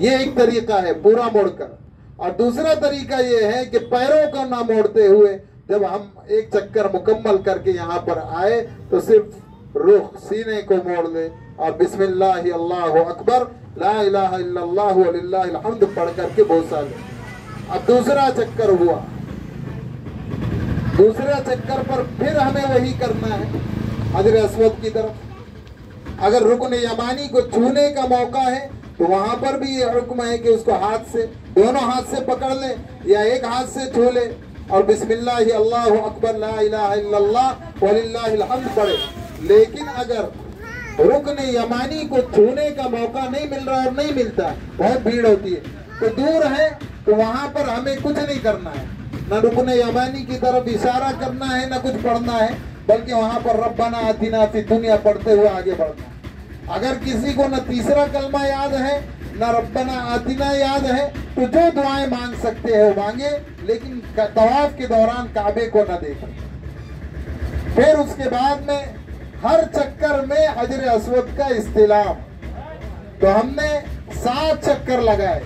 ये एक तरीका है पूरा मोड़कर। और दूसरा तरीका ये है कि पैरों को ना मोड़ते हुए जब हम एक चक्कर मुकम्मल करके यहाँ पर आए तो सिर्फ रुख सीने को मोड़ ले और बिस्मिल्लाह अल्लाहु अकबर ला इलाहा इल्लल्लाह वलिल्लाहिल हम्द पढ़ करके बोसा ले। अब दूसरा चक्कर हुआ, दूसरा चक्कर पर फिर हमें वही करना है हजर अस्वद की तरफ। अगर रुकन यमानी को छूने का मौका है तो वहां पर भी ये हुक्म है कि उसको हाथ से, दोनों हाथ से पकड़ ले या एक हाथ से छू ले और बिस्मिल्लाह अल्लाहु अकबर ला इलाहा इल्लल्लाह वलिल्लाहिल हम्द पढ़े। लेकिन अगर रुकन यमानी को छूने का मौका नहीं मिल रहा और नहीं मिलता, बहुत भीड़ होती है, तो दूर है, तो वहां पर हमें कुछ नहीं करना है, न रुकन यमानी की तरफ इशारा करना है, न कुछ पढ़ना है, बल्कि वहां पर रब्बना आतिना फिद दुनिया पढ़ते हुए आगे बढ़ना है। अगर किसी को न तीसरा कलमा याद है न रब्बना आतिना याद है, तो जो दुआएं मांग सकते हैं वो मांगे, लेकिन तवाफ के दौरान काबे को न देखें। फिर उसके बाद में हर चक्कर में हजर अस्वद का इस्तिलाम। तो हमने 7 चक्कर लगाए,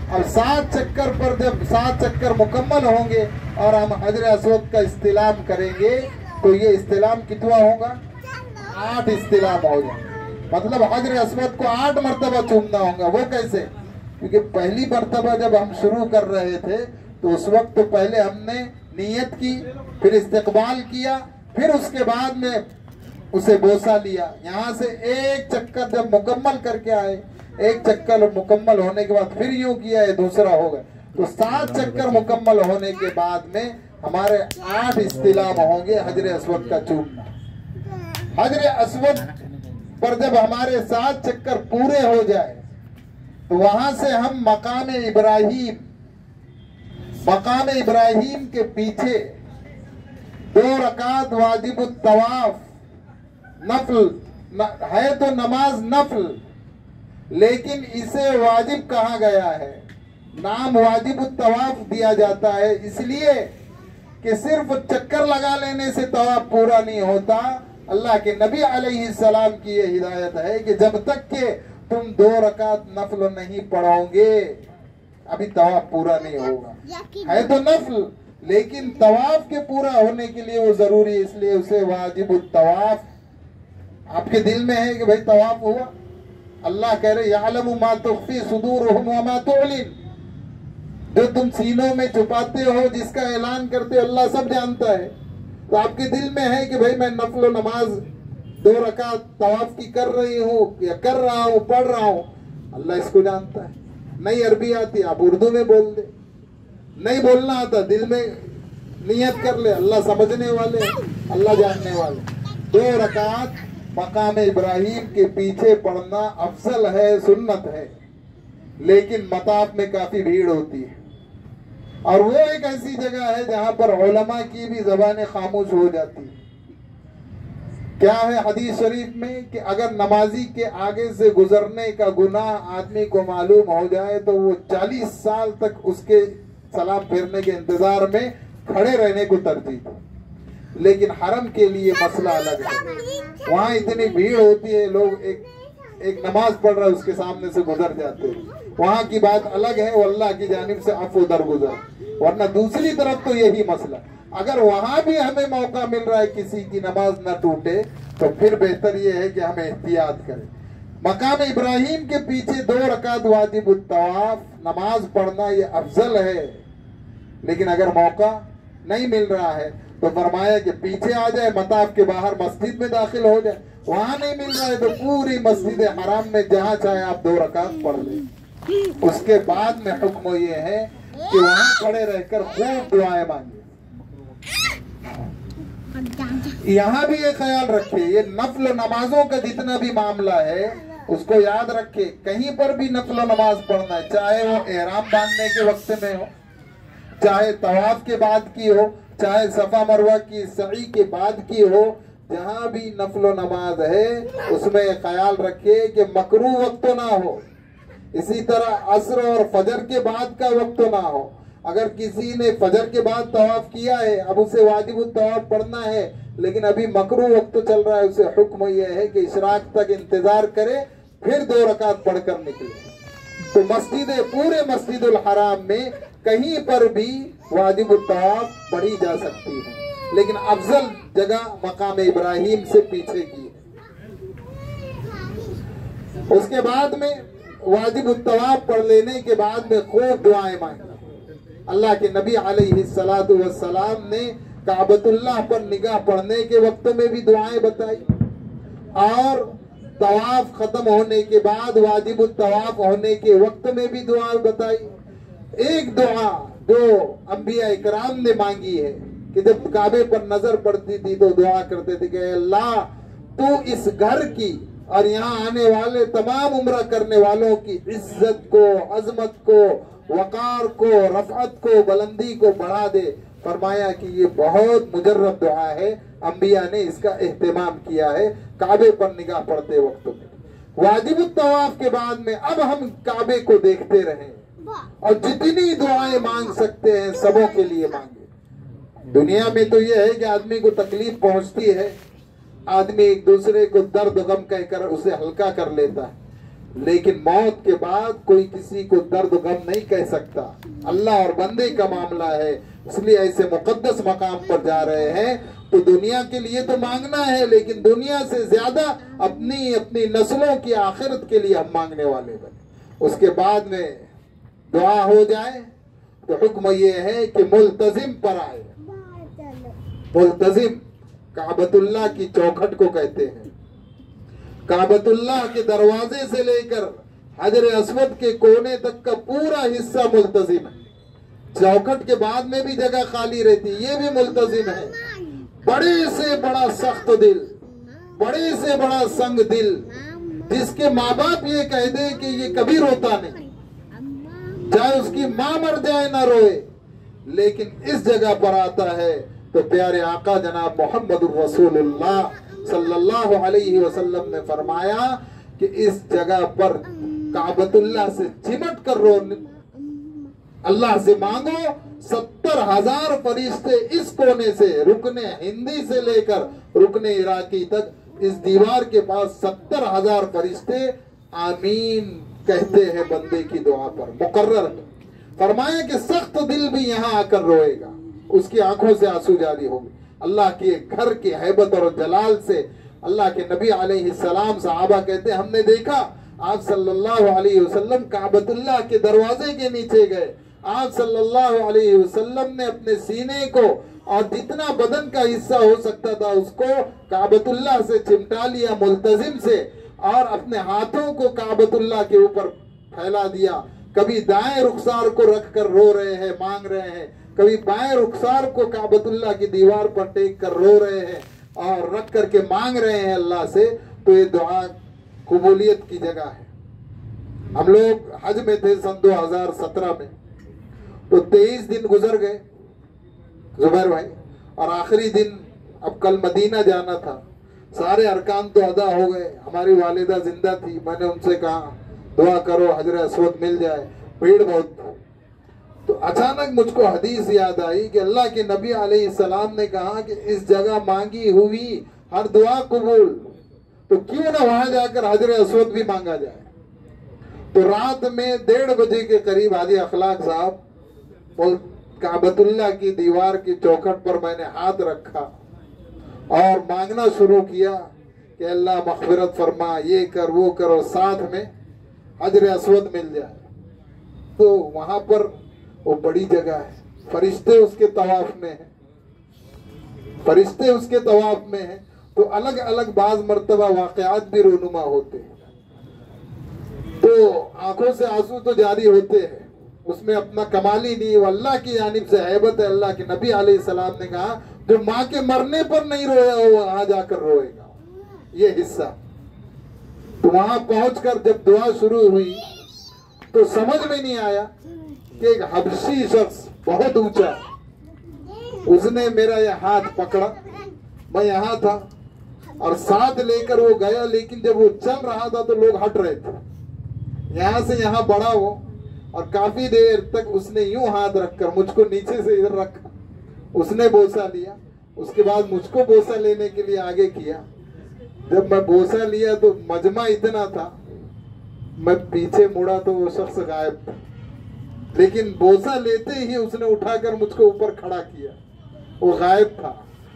अब 7 चक्कर पर जब 7 चक्कर मुकम्मल होंगे और हम हजर अस्वद का इस्तिलाम करेंगे तो ये इस्तिलाम कितना होगा? 8 इस्तिलाम हो जाए। मतलब हजर अस्वद को 8 मरतबा चूमना होगा। वो कैसे? क्योंकि पहली मरतबा जब हम शुरू कर रहे थे तो उस वक्त तो पहले हमने नियत की, फिर इस्तकबाल किया, फिर उसके बाद में उसे बोसा लिया। यहाँ से एक चक्कर जब मुकम्मल करके आए, एक चक्कर मुकम्मल होने के बाद फिर यूं किया है, दूसरा होगा। तो 7 चक्कर मुकम्मल होने के बाद में हमारे 8 इस्तिलाम होंगे हजर अस्वद का चूमना। हजर अस्वद पर जब हमारे 7 चक्कर पूरे हो जाए तो वहां से हम मकाम इब्राहिम के पीछे 2 रकात वाजिब तवाफ नफल है। तो नमाज नफल, लेकिन इसे वाजिब कहा गया है। नाम वाजिब तवाफ दिया जाता है इसलिए कि सिर्फ चक्कर लगा लेने से तवाफ पूरा नहीं होता। अल्लाह के नबी अलैहिस्सलाम की ये हिदायत है कि जब तक के तुम 2 रकात नफल नहीं पढ़ोगे अभी तवाफ पूरा नहीं होगा। है तो नफल, लेकिन तवाफ के पूरा होने के लिए वो जरूरी है, इसलिए उसे वाजिब तवाफ। आपके दिल में है कि भाई तवाफ हुआ? अल्लाह कह रहे यालमु मा तुख्फी सुदूरुहुम व मा तुअलिन, जो तुम सीनों में छुपाते हो, जिसका ऐलान करते हो, अल्लाह सब जानता है। तो आपके दिल में है कि भाई मैं नफल नमाज 2 रकात तवाफ की कर रही हूँ या कर रहा हूँ, पढ़ रहा हूँ, अल्लाह इसको जानता है। नहीं अरबी आती आप उर्दू में बोल दे, नहीं बोलना आता दिल में नियत कर ले, अल्लाह समझने वाले, अल्लाह जानने वाले। 2 रकात मकाम इब्राहिम के पीछे पढ़ना अफजल है, सुन्नत है, लेकिन मताफ में काफी भीड़ होती है और वो एक ऐसी जगह है जहां पर उलमा की भी जबानें खामोश हो जाती है। क्या है हदीस शरीफ में कि अगर नमाजी के आगे से गुजरने का गुनाह आदमी को मालूम हो जाए तो वो 40 साल तक उसके सलाम फेरने के इंतजार में खड़े रहने को तरजीह है। लेकिन हरम के लिए मसला अलग है, वहां इतनी भीड़ होती है, लोग एक नमाज पढ़ रहा है उसके सामने से गुजर जाते हैं, वहां की बात अलग है, वो अल्लाह की जानिब से अफो दरगुजर। वरना दूसरी तरफ तो यही मसला, अगर वहां भी हमें मौका मिल रहा है किसी की नमाज न टूटे तो फिर बेहतर ये है कि हमें एहतियात करें। मकाम इब्राहिम के पीछे 2 रकात वाजिब तवाफ नमाज पढ़ना ये अफजल है, लेकिन अगर मौका नहीं मिल रहा है तो फरमाया कि पीछे आ जाए, मताफ के बाहर मस्जिद में दाखिल हो जाए। वहां नहीं मिल रहा है तो पूरी मस्जिद हराम में जहां चाहे आप 2 रकात पढ़ लें। उसके बाद में हुक्म ये है कि वहां खड़े रहकर खूब दुआएं मांगे। यहाँ भी ये ख्याल रखे, ये नफल नमाजों का जितना भी मामला है उसको याद रखे, कहीं पर भी नफल नमाज पढ़ना है, चाहे वो एहराम बांधने के वक्त में हो, चाहे तवाफ के बाद की हो, चाहे सफा मरवा की सई के बाद की हो, जहां भी नफल नमाज है उसमें ख्याल रखे कि मकरू वक्त ना हो। इसी तरह असर और फजर के बाद का वक्त ना हो। अगर किसी ने फजर के बाद तवाफ किया है, अब उसे वाजिब तवाफ पढ़ना है, लेकिन अभी मकरू वक्त चल रहा है, उसे हुक्म यह है कि इशराक तक इंतजार करे, फिर 2 रकात पढ़कर निकले। तो मस्जिद पूरे मस्जिदुल हराम में कहीं पर भी वाजिब तवाफ पढ़ी जा सकती है, लेकिन अफजल जगह मकाम इब्राहिम से पीछे की है। उसके बाद में वाजिब तवाफ पढ़ लेने के बाद में खूब दुआएं मांगी। अल्लाह के नबी अलैहिस्सलातु वस्सलाम ने काबतुल्लाह पर निगाह पढ़ने के वक्त में भी दुआएं बताई और तवाफ खत्म होने के बाद वाजिब तवाफ होने के वक्त में भी दुआ बताई। एक दुआ जो अंबिया इकराम ने मांगी है कि जब काबे पर नजर पड़ती थी तो दुआ करते थे कि अल्लाह तू इस घर की और यहाँ आने वाले तमाम उम्रा करने वालों की इज्जत को, अजमत को, वकार को, रफ़अत को, बुलंदी को बढ़ा दे। फरमाया कि ये बहुत मुजर्रब दुआ है, अंबिया ने इसका एहतमाम किया है काबे पर निगाह पड़ते वक्त में। वाजिब तवाफ के बाद में अब हम काबे को देखते रहें और जितनी दुआएं मांग सकते हैं सबों के लिए मांगे। दुनिया में तो ये है कि आदमी को तकलीफ पहुंचती है, आदमी एक दूसरे को दर्द गम कहकर उसे हल्का कर लेता है, लेकिन मौत के बाद कोई किसी को दर्द गम नहीं कह सकता। अल्लाह और बंदे का मामला है, इसलिए ऐसे मुकद्दस मकाम पर जा रहे हैं। तो दुनिया के लिए तो मांगना है, लेकिन दुनिया से ज्यादा अपनी अपनी नस्लों की आखिरत के लिए हम मांगने वाले बने। उसके बाद में दुआ हो जाए तो हुक्म ये है कि मुल्तजिम पर आए। मुल्तजिम काबतुल्लाह की चौखट को कहते हैं। काबतुल्लाह के दरवाजे से लेकर हजर अस्वद के कोने तक का पूरा हिस्सा मुल्तजिम है। चौखट के बाद में भी जगह खाली रहती, ये भी मुल्तजिम है। बड़े से बड़ा सख्त दिल, बड़े से बड़ा संग दिल, जिसके माँ बाप ये कह दे कि ये कभी रोता नहीं, चाहे उसकी माँ मर जाए ना रोए, लेकिन इस जगह पर आता है तो प्यारे आका जनाब मोहम्मद रसूलुल्लाह सल्लल्लाहु अलैहि वसल्लम ने फरमाया कि इस जगह पर काबतुल्लाह से चिमट कर रो, अल्लाह से मांगो। 70,000 फरिश्ते इस कोने से रुकने हिंदी से लेकर रुकने इराकी तक इस दीवार के पास 70,000 फरिश्ते आमीन कहते हैं बंदे की दुआ पर। मुकर्रर फरमाया कि सख्त दिल भी यहाँ आकर रोएगा, उसकी आंखों से आंसू जारी होंगे। अल्लाह के घर की हैबत और जलाल से अल्लाह के नबी अलैहिस्सलाम सहाबा कहते हैं हमने देखा आप सल्लल्लाहु अलैहि वसल्लम काबतुल्लाह के दरवाजे के नीचे गए। आप सल्लल्लाहु अलैहि वसल्लम ने अपने सीने को और जितना बदन का हिस्सा हो सकता था उसको काबतुल्लाह से चिमटा लिया मुल्तजिम से, और अपने हाथों को काबतुल्लाह के ऊपर फैला दिया। कभी दाएं रुखसार को रख कर रो रहे हैं, मांग रहे हैं, कभी बाएं रुखसार को काबतुल्लाह की दीवार पर टेक कर रो रहे हैं और रख करके मांग रहे हैं अल्लाह से। तो ये दुआ कबूलियत की जगह है। हम लोग हज में थे सन 2017 में, तो 23 दिन गुजर गए जुबैर भाई, और आखिरी दिन अब कल मदीना जाना था। सारे अरकान तो अदा हो गए। हमारी वालिदा जिंदा थी, मैंने उनसे कहा दुआ करो हजर अस्वद मिल जाए, भीड़ बहुत। तो अचानक मुझको हदीस याद आई कि अल्लाह के नबी अलैहिस्सलाम ने कहा कि इस जगह मांगी हुई हर दुआ कबूल, तो क्यों ना वहां जाकर हजर अस्वद भी मांगा जाए। तो रात में 1:30 बजे के करीब हाजी अखलाक साहब काबतुल्लाह की दीवार की चौखट पर मैंने हाथ रखा और मांगना शुरू किया कि अल्लाह मग़फ़िरत फरमा, ये कर वो कर, और साथ में हजर अस्वद मिल जाए। तो वहां पर वो बड़ी जगह है, फरिश्ते उसके तवाफ में हैं, फरिश्ते उसके तवाफ में हैं। तो अलग अलग बाज मर्तबा वाक़यात भी रूनुमा होते हैं, तो आंखों से आंसू तो जारी होते हैं, उसमें अपना कमाल ही नहीं। अल्लाह की जानिब से हैबत है। अल्लाह के नबी अलैहिस्सलाम ने कहा जो माँ के मरने पर नहीं रोया वो वहां जाकर रोएगा, ये हिस्सा। तो वहां पहुंचकर जब दुआ शुरू हुई तो समझ में नहीं आया कि एक हबशी शख्स बहुत ऊंचा, उसने मेरा यह हाथ पकड़ा, मैं यहाँ था और साथ लेकर वो गया। लेकिन जब वो चल रहा था तो लोग हट रहे थे, यहाँ से यहाँ बढ़ा वो, और काफी देर तक उसने यूं हाथ रखकर मुझको नीचे से इधर रखा, उसने बोसा लिया। उसके बाद मुझको बोसा लेने के लिए आगे किया। जब मैं बोसा लिया तो मजमा इतना था, मैं पीछे मुड़ा तो वो शख्स गायब था। लेकिन बोसा लेते ही उसने उठाकर मुझको ऊपर खड़ा किया, वो गायब था।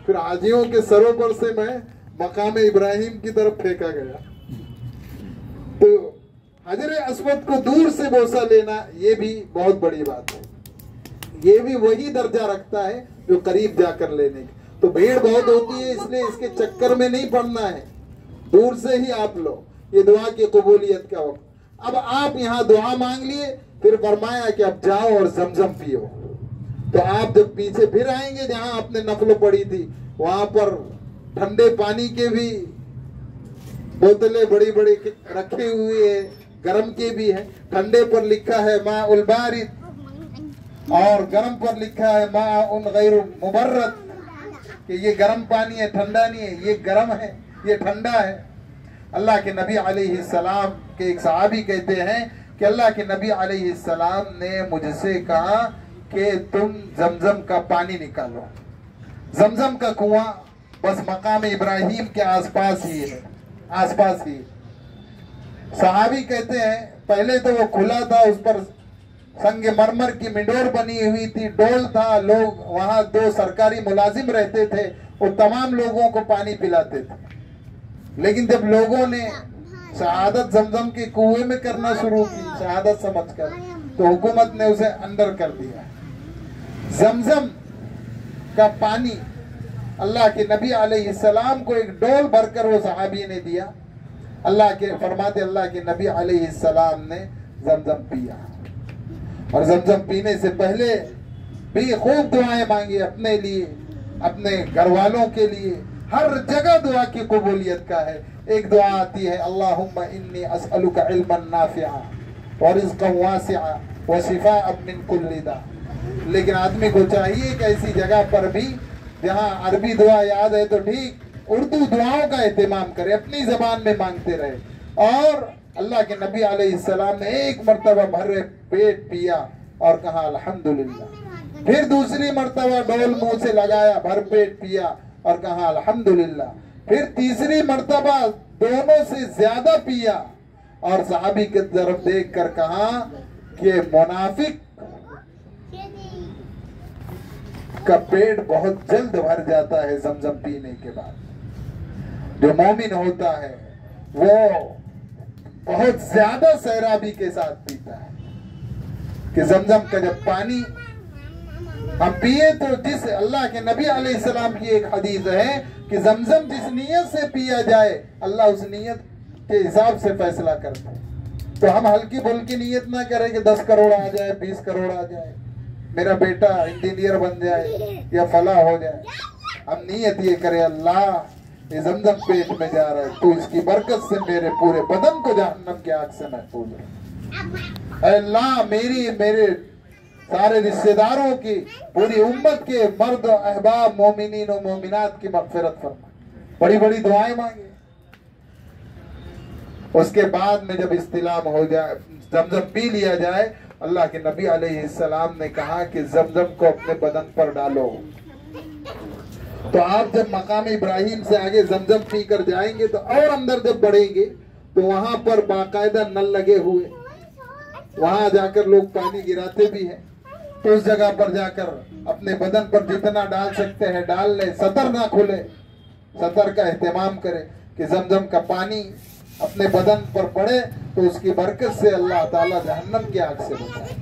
फिर हाजियों के सरों पर से मैं मकाम इब्राहिम की तरफ फेंका गया। तो हजर अस्वद को दूर से बोसा लेना ये भी बहुत बड़ी बात है, ये भी वही दर्जा रखता है जो करीब जाकर लेने की। तो भीड़ बहुत होती है, इसलिए इसके चक्कर में नहीं पड़ना है, दूर से ही आप लो। ये दुआ की कबूलियत का वक्त। अब आप यहाँ दुआ मांग लिए, फिर फरमाया कि अब जाओ और जमजम पियो। तो आप जब पीछे फिर आएंगे जहां आपने नफल पड़ी थी, वहां पर ठंडे पानी के भी बोतलें बड़ी बड़ी रखी हुई है, गरम के भी है। ठंडे पर लिखा है मा उल बारिद और गरम पर लिखा है मा उन गैर मुबर्रद, कि ये गरम पानी है, ठंडा नहीं है, ये गरम है, ये ठंडा है। अल्लाह के नबी अलैहिस्सलाम के एक सहाबी कहते हैं कि अल्लाह के नबी अलैहिस्सलाम ने मुझसे कहा कि तुम जमजम का पानी निकालो। जमजम का कुआं बस मकाम इब्राहिम के आसपास ही है, आसपास ही। सहाबी कहते हैं पहले तो वो खुला था, उस पर संगमरमर की मिंडोर बनी हुई थी, डोल था, लोग वहां 2 सरकारी मुलाजिम रहते थे, वो तमाम लोगों को पानी पिलाते थे। लेकिन जब लोगों ने शहादत जमजम के कुएं में करना शुरू की शहादत समझकर, तो हुकूमत ने उसे अंदर कर दिया। जमजम का पानी अल्लाह के नबी अलैहिस्सलाम को एक डोल भरकर वो सहाबी ने दिया। अल्लाह के नबी अलैहिस्सलाम ने जमजम पिया, और जमजम पीने से पहले भी खूब दुआएं मांगी अपने लिए, अपने घर वालों के लिए। हर जगह दुआ की कबूलियत का है। एक दुआ आती है, अल्लाहुम्मा इन्नी अस्अलुका इल्मन नाफिआ व रिज़्क़न वासिआ व शिफाअन मिन कुल्लि दा। लेकिन आदमी को चाहिए कि ऐसी जगह पर भी जहाँ अरबी दुआ याद है तो ठीक, उर्दू दुआओं का एहतमाम करे, अपनी जबान में मांगते रहे। और अल्लाह के नबी अलैहिस्सलाम ने एक मर्तबा भरे पेट पिया और कहा अल्हम्दुलिल्लाह। फिर दूसरी मर्तबा डोल मुंह से लगाया, भर पेट पिया और कहा अल्हम्दुलिल्लाह। फिर तीसरी मर्तबा दोनों से ज्यादा पिया और सहाबी की तरफ देख कर कहा कि मुनाफिक का पेट बहुत जल्द भर जाता है जमजम पीने के बाद। जो मोमिन होता है वो बहुत ज्यादा सैराबी के साथ पीता है कि जमजम का जब पानी हम पिए तो जिस अल्लाह के नबी अलैहिस्सलाम की एक हदीस है कि जमजम जिस नियत से पिया जाए अल्लाह उस नियत के हिसाब से फैसला करता है। तो हम हल्की फुल्की नियत ना करें कि 10 करोड़ आ जाए, 20 करोड़ आ जाए, मेरा बेटा इंजीनियर बन जाए या फला हो जाए। हम नियत ये करें, अल्लाह ये जमजम पेट में जा रहा है, तो इसकी बरकत से मेरे पूरे बदन को जहन्नम की आग से महफूज है। अल्लाह मेरे सारे रिश्तेदारों की, पूरी उम्मत के मर्द अहबाब मोमिनीन और मोमिनात की मग़फ़िरत फरमा। बड़ी बड़ी दुआएं मांगे। उसके बाद में जब इस्तिलाम हो जाए, जमजम पी लिया जाए, अल्लाह के नबी अलैहिस्सलाम ने कहा कि जमजम को अपने बदन पर डालो। तो आप जब मकाम इब्राहिम से आगे जमजम पी कर जाएंगे तो और अंदर जब बढ़ेंगे तो वहां पर बाकायदा नल लगे हुए, वहां जाकर लोग पानी गिराते भी हैं। तो उस जगह पर जाकर अपने बदन पर जितना डाल सकते हैं डाल ले, सतर ना खुले, सतर का एहतमाम करें कि जमजम का पानी अपने बदन पर पड़े तो उसकी बरकत से अल्लाह ताला जहन्नम की आग से बचाए।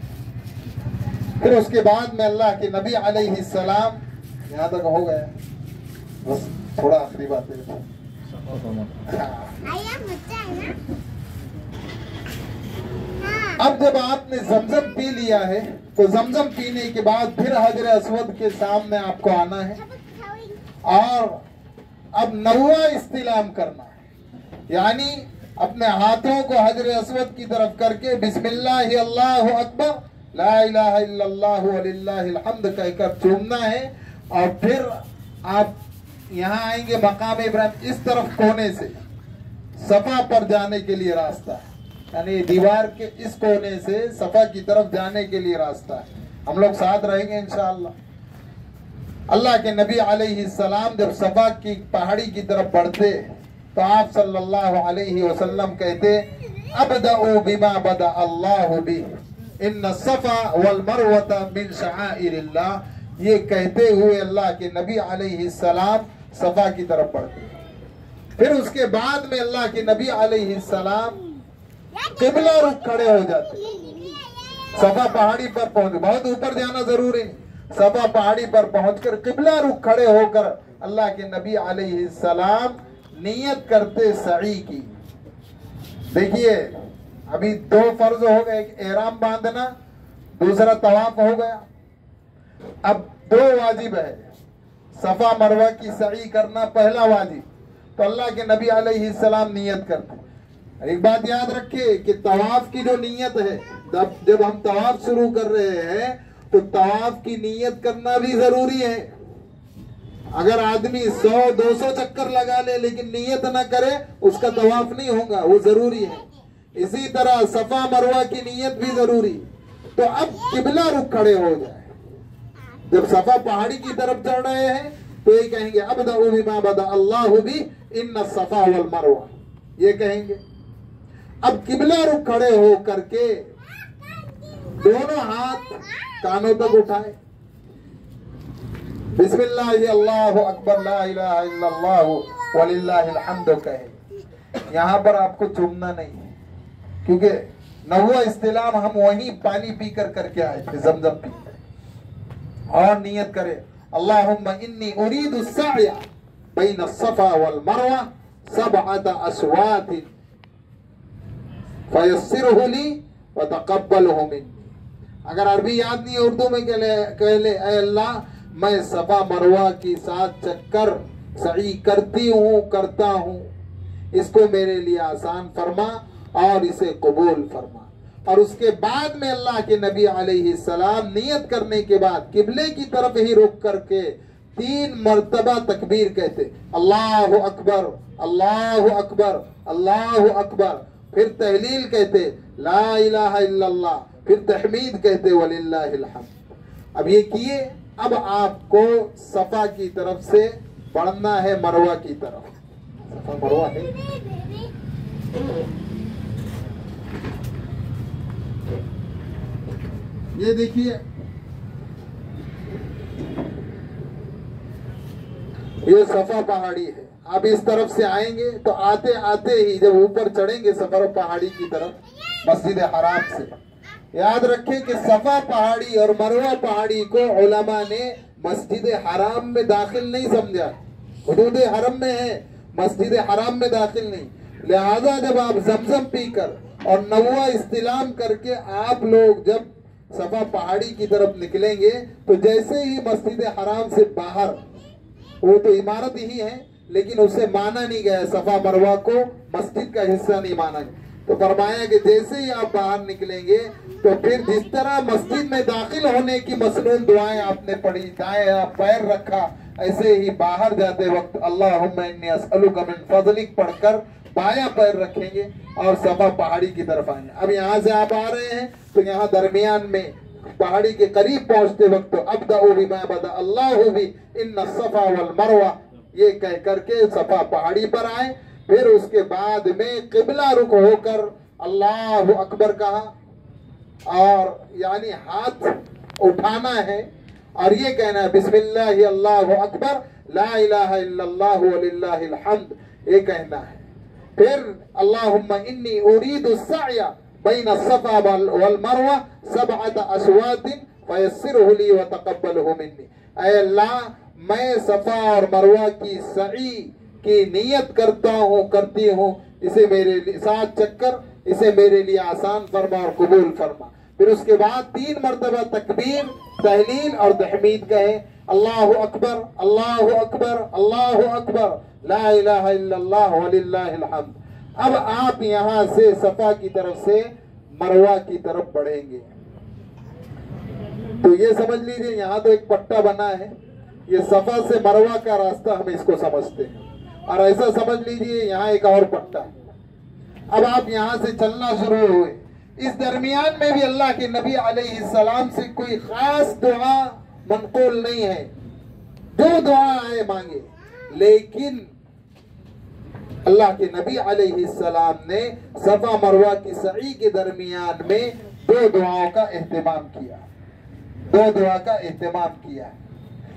फिर उसके बाद में अल्लाह के नबी अलैहिस्सलाम, यहाँ तक हो गया, बस थोड़ा आखिरी बात है। अब जब आपने जमजम पी लिया है तो जमजम पीने के बाद फिर हजर अस्वद के सामने आपको आना है और अब नौवा इस्तिलाम करना है, यानी अपने हाथों को हजर अस्वद की तरफ करके बिस्मिल्लाह अल्लाहु अकबर ला इलाहा इल्लल्लाहु वलिल्लाहिल हम्द कहकर चूमना है। और फिर आप यहाँ आएंगे मकाम इब्राहिम, इस तरफ कोने से सफा पर जाने के लिए रास्ता है, यानी दीवार के इस कोने से सफा की तरफ जाने के लिए रास्ता है। हम लोग साथ रहेंगे इंशाअल्लाह। अल्लाह के नबी अलैहिस्सलाम जब सफा की पहाड़ी की तरफ बढ़ते तो आप सल्लल्लाहु अलैहि वसल्लम कहते, अबदउ बिमा बदा अल्लाहु बि इन्न सफा वल मरवता मिन शआइरिल्लाह। ये कहते हुए अल्लाह के नबी अलैहिस्सलाम सफा की तरफ बढ़ते। फिर उसके बाद में अल्लाह के नबी अलैहिस्सलाम किबला रुख खड़े हो जाते। सफा पहाड़ी पर पहुंच, बहुत ऊपर जाना जरूरी नहीं, सफा पहाड़ी पर पहुंचकर किबला रुख खड़े होकर अल्लाह के नबी अलैहिस्सलाम नियत करते सई की। देखिए अभी 2 फर्ज हो गए, एक एहराम बांधना, दूसरा तवाफ हो गया। अब 2 वाजिब है, सफा मरवा की सई करना पहला वाजिब। तो अल्लाह के नबी अलैहिस्सलाम नियत करते। एक बात याद रखिए कि तवाफ की जो नियत है, जब हम तवाफ शुरू कर रहे हैं तो तवाफ की नियत करना भी जरूरी है। अगर आदमी 100-200 चक्कर लगा ले लेकिन नियत ना करे उसका तवाफ नहीं होगा, वो जरूरी है। इसी तरह सफा मरवा की नियत भी जरूरी। तो अब किबला रुख खड़े हो जाए। जब सफा पहाड़ी की तरफ चढ़ रहे हैं तो ये कहेंगे अबदउ बिमा बदा अल्लाहु बि इन्न सफा वल मरवा, ये कहेंगे। अब किबला रुख खड़े हो करके दोनों हाथ कानों तक उठाए, बिस्मिल्लाह अल्लाहु अकबर ला इलाहा इल्लल्लाह वलिल्लाहिल हम्द कहे। यहाँ पर आपको चूमना नहीं है, क्योंकि नवा इस्तिलाम हम वहीं पानी पी कर करके आए थे, जमजम पी। और नियत करे अल्लाहुम्मा इन्नी उरीदु सअया बैन सफा वल मरवा सबअत अस्वातिन फयस्सिरहु ली व तक़ब्बलहु मिन्नी। अगर अरबी याद नहीं है, उर्दू में कह ले ऐ अल्लाह, मैं सफा मरवा की 7 चक्कर सही करता हूँ, इसको मेरे लिए आसान फरमा और इसे कबूल फरमा। और उसके बाद में अल्लाह के नबी अलैहिस्सलाम नियत करने के बाद किबले की तरफ ही रुक करके 3 मर्तबा तकबीर कहते, अल्लाहु अकबर अल्लाहु अकबर अल्लाहु अकबर, फिर तहलील कहते ला इलाहा इल्लल्लाह, फिर तहमीद कहते वलिल्लाहिल हम्द। अब ये किए, अब आपको सफा की तरफ से बढ़ना है मरवा की तरफ। सफा मरवा है, ये देखिए, ये सफा पहाड़ी है। आप इस तरफ से आएंगे तो आते आते ही जब ऊपर चढ़ेंगे सफर पहाड़ी की तरफ मस्जिद हराम से, याद रखें कि सफा पहाड़ी और मरवा पहाड़ी को उलमा ने मस्जिद हराम में दाखिल नहीं समझा, हुदूद हरम में है, मस्जिद हराम में दाखिल नहीं। लिहाजा जब आप जमजम पीकर और नवा इस्तिलाम करके आप लोग जब सफा पहाड़ी की तरफ निकलेंगे तो जैसे ही मस्जिद हराम से बाहर, वो तो इमारत ही है लेकिन उससे माना नहीं गया, सफा मरवा को मस्जिद का हिस्सा नहीं माना गया, तो फरमाया कि जैसे ही आप बाहर निकलेंगे तो फिर जिस तरह मस्जिद में दाखिल होने की मसनून दुआएं आपने पढ़ी, दाएं पैर रखा, ऐसे ही बाहर जाते वक्त अल्लाहुम्मा इन्नी अस्अलुका मिन फज़लिक पढ़कर बायां पैर रखेंगे और सफा पहाड़ी की तरफ आएंगे। अब यहाँ से आप आ रहे हैं तो यहाँ दरमियान में पहाड़ी के करीब पहुंचते वक्त अब्दअ बिमा बदा अल्लाहु भी इन्ना सफा वल मरवा, ये कह करके सफा पहाड़ी पर आए। फिर उसके बाद में किबला रुख होकर अल्लाहु अकबर कहा, और यानी हाथ उठाना है और ये कहना है बिस्मिल्लाह अल्लाहु अकबर ला इलाहा इल्लल्लाह वलिल्लाहिल हम्द, ये कहना है। फिर अल्लाहुम्मा इन्नी उरीदु सअया बैन सफा वल मरवा सबअत अस्वातिन फयस्सिरहु ली व तक़ब्बलहु मिन्नी। ऐ अल्लाह, मैं सफा और मरवा की सई की नियत करती हूँ, इसे मेरे लिए 7 चक्कर, इसे मेरे लिए आसान फरमा और कबूल फरमा। फिर उसके बाद 3 मर्तबा तकबीर, तहलील और तहमीद कहे, अल्लाहु अकबर अल्लाहु अकबर अल्लाहु अकबर ला इलाहा इल्लल्लाह वलिल्लाहिल हम्द। अब आप यहाँ से सफा की तरफ से मरवा की तरफ बढ़ेंगे। तो ये समझ लीजिए, यहाँ तो एक पट्टा बना है, ये सफा से मरवा का रास्ता हम इसको समझते हैं, और ऐसा समझ लीजिए यहाँ एक और पट्टा है। अब आप यहाँ से चलना शुरू हुए, इस दरमियान में भी अल्लाह के नबी अलैहिस्सलाम से कोई खास दुआ मनकूल नहीं है, जो दुआ आए मांगे, लेकिन अल्लाह के नबी अलैहिस्सलाम ने सफा मरवा की सई के दरमियान में 2 दुआओं का एहतमाम किया, 2 दुआ का एहतमाम किया।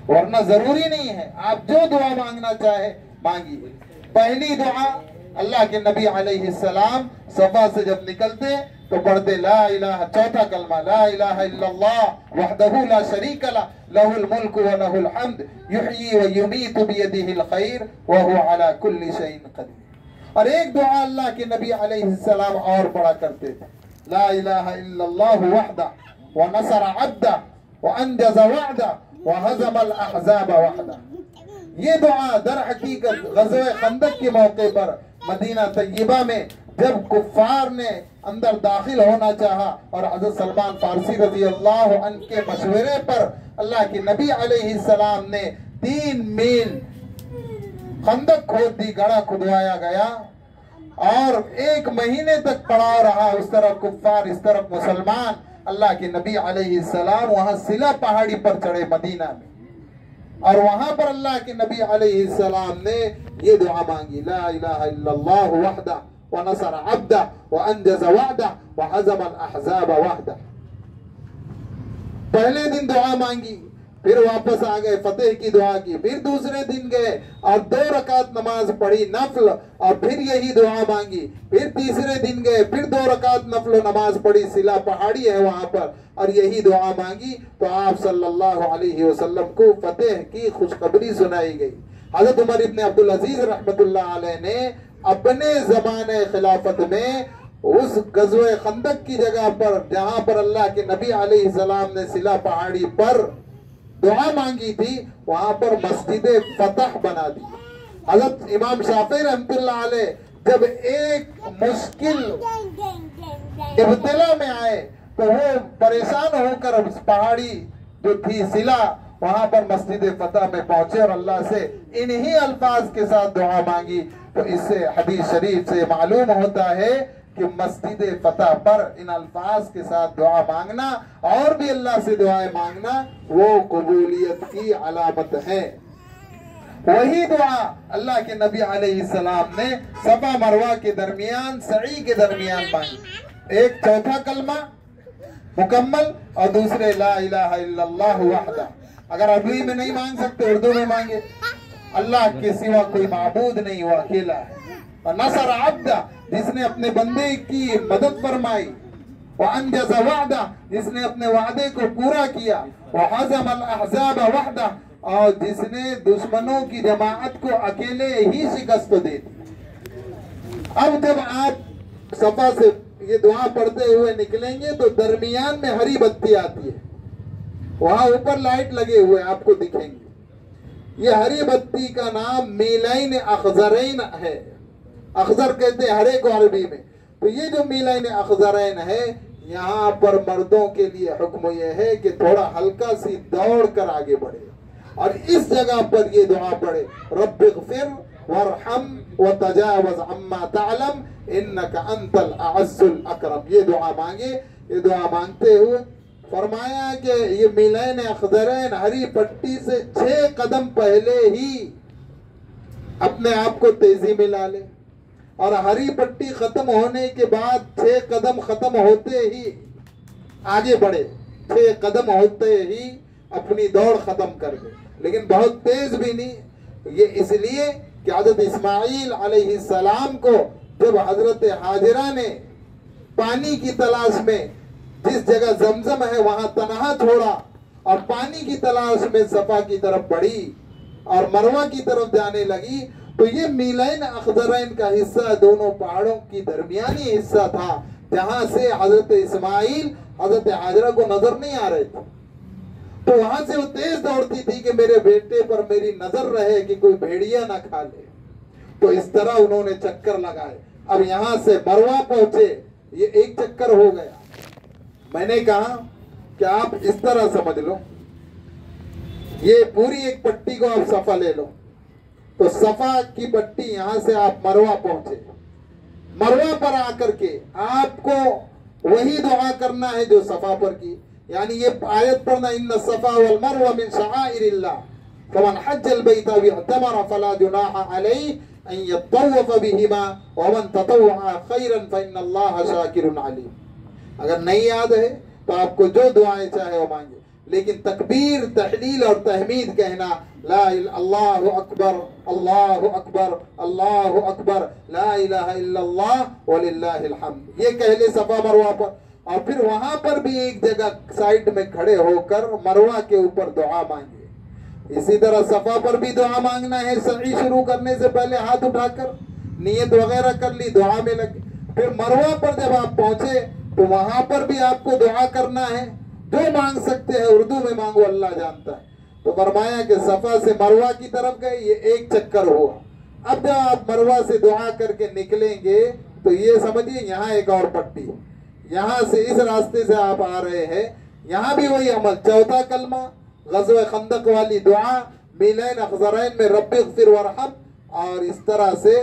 वरना जरूरी नहीं है, आप जो दुआ मांगना चाहे मांगिए। पहली दुआ, अल्लाह के नबी अलैहिस्सलाम सफा से जब निकलते तो पढ़ते ला इलाहा, चौथा कलमा ला इलाहा इल्लल्लाह वहदहु ला शरीका ला लहुल मुल्कु व लहुल हम्द युहयी व युमीतु बियदिहिल खैर व हुवा अला कुल्ली शैइन कदीर। और एक दुआ अल्लाह के नबी अलैहिस्सलाम और पढ़ा करते थे, ला इलाहा इल्लल्लाह वहदा व नसर अब्दा व अंजज़ वअदा व हज़मल अहज़ाब वहदा। ये दुआ दर हकीकत ग़ज़वे खंदक के मौके पर मदीना तय्यबा में जब कुफ्फार ने अंदर दाखिल होना चाहा और हज़रत सलमान फारसी रज़ी अल्लाह अन्हु के मशवरे पर अल्लाह के नबी अलैहिस्सलाम ने 3 मील खंदक खोद दी, गड़ा खुदवाया गया और 1 महीने तक पड़ा रहा, उस तरफ कुफ्फार इस तरफ मुसलमान। अल्लाह के नबी अलैहिस्सलाम वहां सिला पहाड़ी पर चढ़े मदीना में, और वहां पर अल्लाह के नबी अलैहिस्सलाम ने ये दुआ मांगी, ला इलाहा इल्लल्लाह वहदा व नसर अब्दा व अंजज़ वअदा व हज़म अल अहज़ाब वहदा। पहले दिन दुआ मांगी, फिर वापस आ गए, फतेह की दुआ की, फिर दूसरे दिन गए और 2 रकात नमाज पढ़ी नफल और फिर यही दुआ मांगी, फिर तीसरे दिन गए, फिर 2 रकात नफल नमाज पढ़ी, सिला पहाड़ी है वहां पर, और यही दुआ मांगी। तो आप सल्लल्लाहु अलैहि वसल्लम को फतेह की खुशखबरी सुनाई गई। हजरत उमर इब्न अब्दुल अजीज रहमतुल्लाह अलैह ने अपने ज़माने खिलाफत में उस गज़वे खंदक की जगह पर, जहां पर अल्लाह के नबी अलैहिस्सलाम ने सिला पहाड़ी पर दुआ मांगी थी, वहां पर मस्जिद फतह बना दी। हजरत इमाम शाफी रहमतुल्लाह अलैह जब एक मुश्किल इब्तिला में आए तो वो परेशान होकर उस पहाड़ी जो थी सिला, वहां पर मस्जिद फतह में पहुंचे और अल्लाह से इन्हीं अल्फाज के साथ दुआ मांगी। तो इससे हदीस शरीफ से मालूम होता है कि मस्जिद फतह पर इन अल्फाज के साथ दुआ मांगना और भी अल्लाह से दुआएं मांगना वो कबूलियत की अलामत है। वही दुआ अल्लाह के नबी अलैहिस्सलाम ने सफा मरवा के दरमियान, सई के दरमियान मांगी। एक चौथा कलमा मुकम्मल और दूसरे ला इलाहा इल्लल्लाह वहदा। अगर अरबी में नहीं मांग सकते, उर्दू में मांगे। अल्लाह के सिवा कोई माबूद नहीं, वो अकेला है। और नसर अब्दा, जिसने अपने बंदे की मदद फरमाई, व अंजज़ वअदा, जिसने अपने वादे को पूरा किया, व हज़म अल अहज़ाब वहदा, और जिसने दुश्मनों की जमाअत को अकेले ही शिकस्त दे दी। अब जब आप सफा से ये दुआ पढ़ते हुए निकलेंगे तो दरमियान में हरी बत्ती आती है, वहां ऊपर लाइट लगे हुए आपको दिखेंगे। ये हरी बत्ती का नाम मीलाइन अखज़रैन है। अखज़र कहते हैं हरे को अरबी में। तो ये जो मीलाइन अखज़रैन है, यहाँ पर मर्दों के लिए हुक्म ये है कि थोड़ा हल्का सी दौड़ कर आगे बढ़े और इस जगह पर ये दुआ पढ़े, रब्बिग़फिर वरहम व तजावज़ अम्मा तअलम इन्नका अंतल अअज़्ज़ुल अकरम। ये दुआ मांगे। ये दुआ मांगते हुए फरमाया कि ये मीलाइन अखज़रैन हरी पट्टी से 6 कदम पहले ही अपने आप को तेजी में ला ले और हरी पट्टी खत्म होने के बाद 6 कदम खत्म होते ही आगे बढ़े। 6 कदम होते ही अपनी दौड़ खत्म कर दे, लेकिन बहुत तेज भी नहीं। ये इसलिए कि हज़रत इस्माईल अलैहिस्सलाम को जब हजरत हाजिरा ने पानी की तलाश में जिस जगह जमजम है वहां तनहा छोड़ा और पानी की तलाश में सफा की तरफ बढ़ी और मरवा की तरफ जाने लगी, तो ये मीलाइन अखज़रैन का हिस्सा दोनों पहाड़ों की दरमियानी हिस्सा था, जहां से हजरत इस्माईल हजरत हाजिरा को नजर नहीं आ रहे थे। तो वहां से वो तेज दौड़ती थी कि मेरे बेटे पर मेरी नजर रहे कि कोई भेड़िया ना खा ले। तो इस तरह उन्होंने चक्कर लगाए। अब यहां से मरवा पहुंचे, ये एक चक्कर हो गया। मैंने कहा कि आप इस तरह समझ लो, ये पूरी एक पट्टी को आप सफा ले लो। तो सफा की पट्टी यहां से आप मरवा पहुंचे। मरवा पर आकर के आपको वही दुआ करना है जो सफा पर की, यानी ये आयत पढ़ना, इन्ना सफा वल मरवा मिन शआइरिल्लाह फमन हज्जल बैता वअतमर फला जुनाह अलैहि अन यतवफ बिहिमा वमन ततव्वअ खैरन फइन्नल्लाह शाकिरुन अलीम। अगर नहीं याद है तो आपको जो दुआएं चाहे वो मांगे, लेकिन तकबीर, तहलील और तहमीद कहना, ला अल्लाहु अकबर अल्लाहु अकबर अल्लाहु अकबर ला इलाहा इल्लल्लाह वलिल्लाहिल हम्द, ये कह ले सफा मरवा पर। और फिर वहां पर भी एक जगह साइड में खड़े होकर मरवा के ऊपर दुआ मांगे। इसी तरह सफा पर भी दुआ मांगना है। सई शुरू करने से पहले हाथ उठाकर नियत वगैरह कर ली, दुआ में लगे। फिर मरवा पर जब आप पहुंचे तो वहां पर भी आपको दुआ करना है। जो मांग सकते हैं उर्दू में मांगो, अल्लाह जानता है। तो फरमाया कि सफा से मरवा की तरफ गए, ये एक चक्कर हुआ। अब जब आप मरवा से दुआ करके निकलेंगे तो ये समझिए यहाँ एक और पट्टी, यहाँ से इस रास्ते से आप आ रहे हैं, यहाँ भी वही अमल। चौथा कलमा ग़ज़वे खंदक वाली दुआ, मीलाइन अखज़रैन में रब्बिग़फिर वरहम, और इस तरह से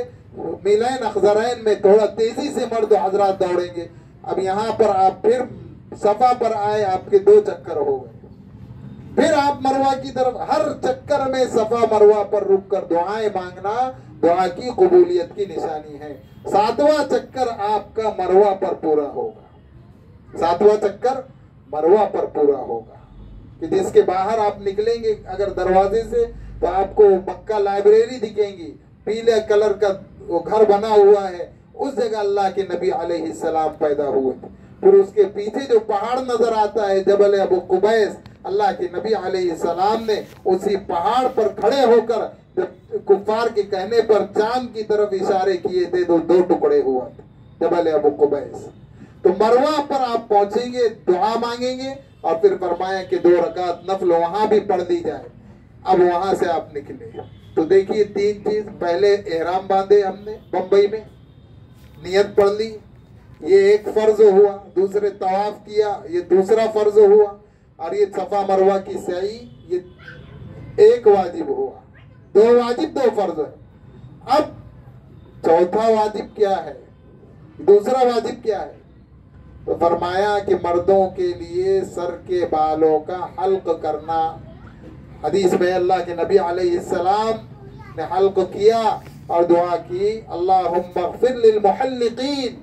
मीलाइन अखज़रैन में थोड़ा तेजी से मर्द हजरात दौड़ेंगे। अब यहाँ पर आप फिर सफा पर आए, आपके 2 चक्कर हो गए। फिर आप मरवा की तरफ, हर चक्कर में सफा मरवा पर रुक कर दुआएं मांगना दुआ की कबूलियत की निशानी है। 7वां चक्कर आपका मरवा पर पूरा होगा, 7वां चक्कर मरवा पर पूरा होगा कि जिसके बाहर आप निकलेंगे अगर दरवाजे से तो आपको मक्का लाइब्रेरी दिखेंगी, पीले कलर का वो घर बना हुआ है, उस जगह अल्लाह के नबी अलैहिस्सलाम पैदा हुए थे। फिर उसके पीछे जो पहाड़ नजर आता है जबल अबू कुबैस, अल्लाह के नबी अलैहिस्सलाम ने उसी पहाड़ पर खड़े होकर जब कुफार के कहने पर चांद की तरफ इशारे किए थे तो 2 टुकड़े हुआ थे जबल अबू कुबैस। तो मरवा पर आप पहुंचेंगे, दुआ मांगेंगे और फिर फरमाया कि 2 रकात नफल वहां भी पढ़ दी जाए। अब वहां से आप निकले तो देखिए 3 चीज, पहले एहराम बांधे हमने बंबई में, नियत पढ़ ली, ये एक फर्ज हुआ, दूसरे तवाफ किया, ये दूसरा फर्ज हुआ, और ये सफा मरवा की सही ये एक वाजिब हुआ। 2 वाजिब 2 फर्ज है। अब चौथा वाजिब क्या है, दूसरा वाजिब क्या है? तो फरमाया कि मर्दों के लिए सर के बालों का हल्क करना। हदीस में अल्लाह के नबी अलैहिस्सलाम ने हल्क किया और दुआ की, अल्लाहुम्मा ग़फ़िर लिल मुहल्लिक़ीन।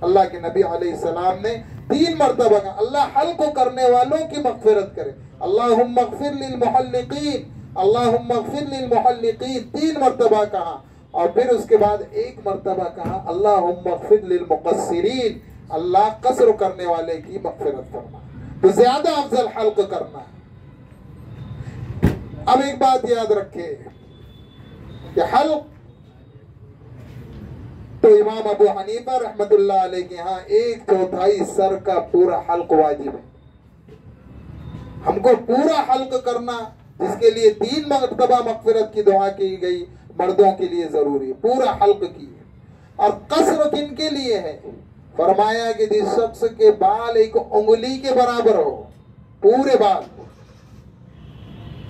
अल्लाह के नबी अलैहिस्सलाम ने 3 मर्तबा कहा अल्लाह हल्क करने वालों की मग़फ़िरत करे, अल्लाहुम्मा ग़फ़िर लिल मुहल्लिक़ीन, अल्लाहुम्मा ग़फ़िर लिल मुहल्लिक़ीन, 3 मर्तबा कहा। और फिर उसके बाद 1 मर्तबा कहा अल्लाहुम्मा ग़फ़िर लिल मुक़स्सिरीन, अल्लाह कसर करने वाले की मग़फ़िरत फरमा। तो ज्यादा अफजल हल्क करना है। अब एक बात याद रखे कि हल्क तो इमाम अबू हनीफा रहमतुल्लाह अलैह के यहाँ 1/4 सर का पूरा हल्क वाजिब है। हमको पूरा हल्क करना, जिसके लिए 3 मर्तबा मग़फ़िरत की दुआ की गई, मर्दों के लिए जरूरी, पूरा हल्क की। और कसर किन के लिए है? फरमाया कि जिस शख्स के बाल 1 उंगली के बराबर हो, पूरे बाल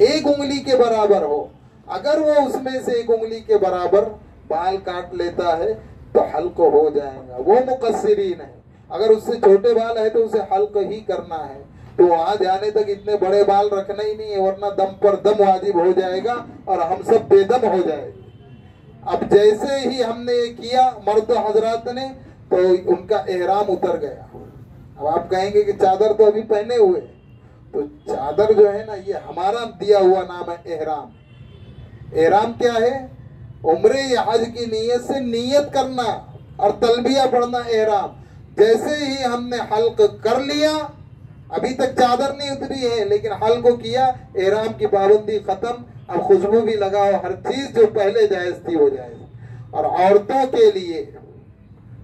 1 उंगली के बराबर हो, अगर वो उसमें से 1 उंगली के बराबर बाल काट लेता है तो हल्क हो जाएगा, वो मुकस्सिरीन है। अगर उससे छोटे बाल है तो उसे हल्क ही करना है। तो वहां जाने तक इतने बड़े बाल रखना ही नहीं है, वरना दम पर दम वाजिब हो जाएगा और हम सब बेदम हो जाएंगे। अब जैसे ही हमने ये किया मर्द हजरात ने, तो उनका एहराम उतर गया। अब आप कहेंगे कि चादर तो अभी पहने हुए, तो चादर जो है ना, ये हमारा दिया हुआ नाम है एहराम। एहराम क्या है? उम्रे या हज की नीयत से नियत करना और तलबिया पढ़ना एहराम। जैसे ही हमने हल्क कर लिया, अभी तक चादर नहीं उतरी है लेकिन हल्क किया, एहराम की पाबंदी खत्म। अब खुशबू भी लगाओ, हर चीज जो पहले जायज थी वो जायज। और औरतों के लिए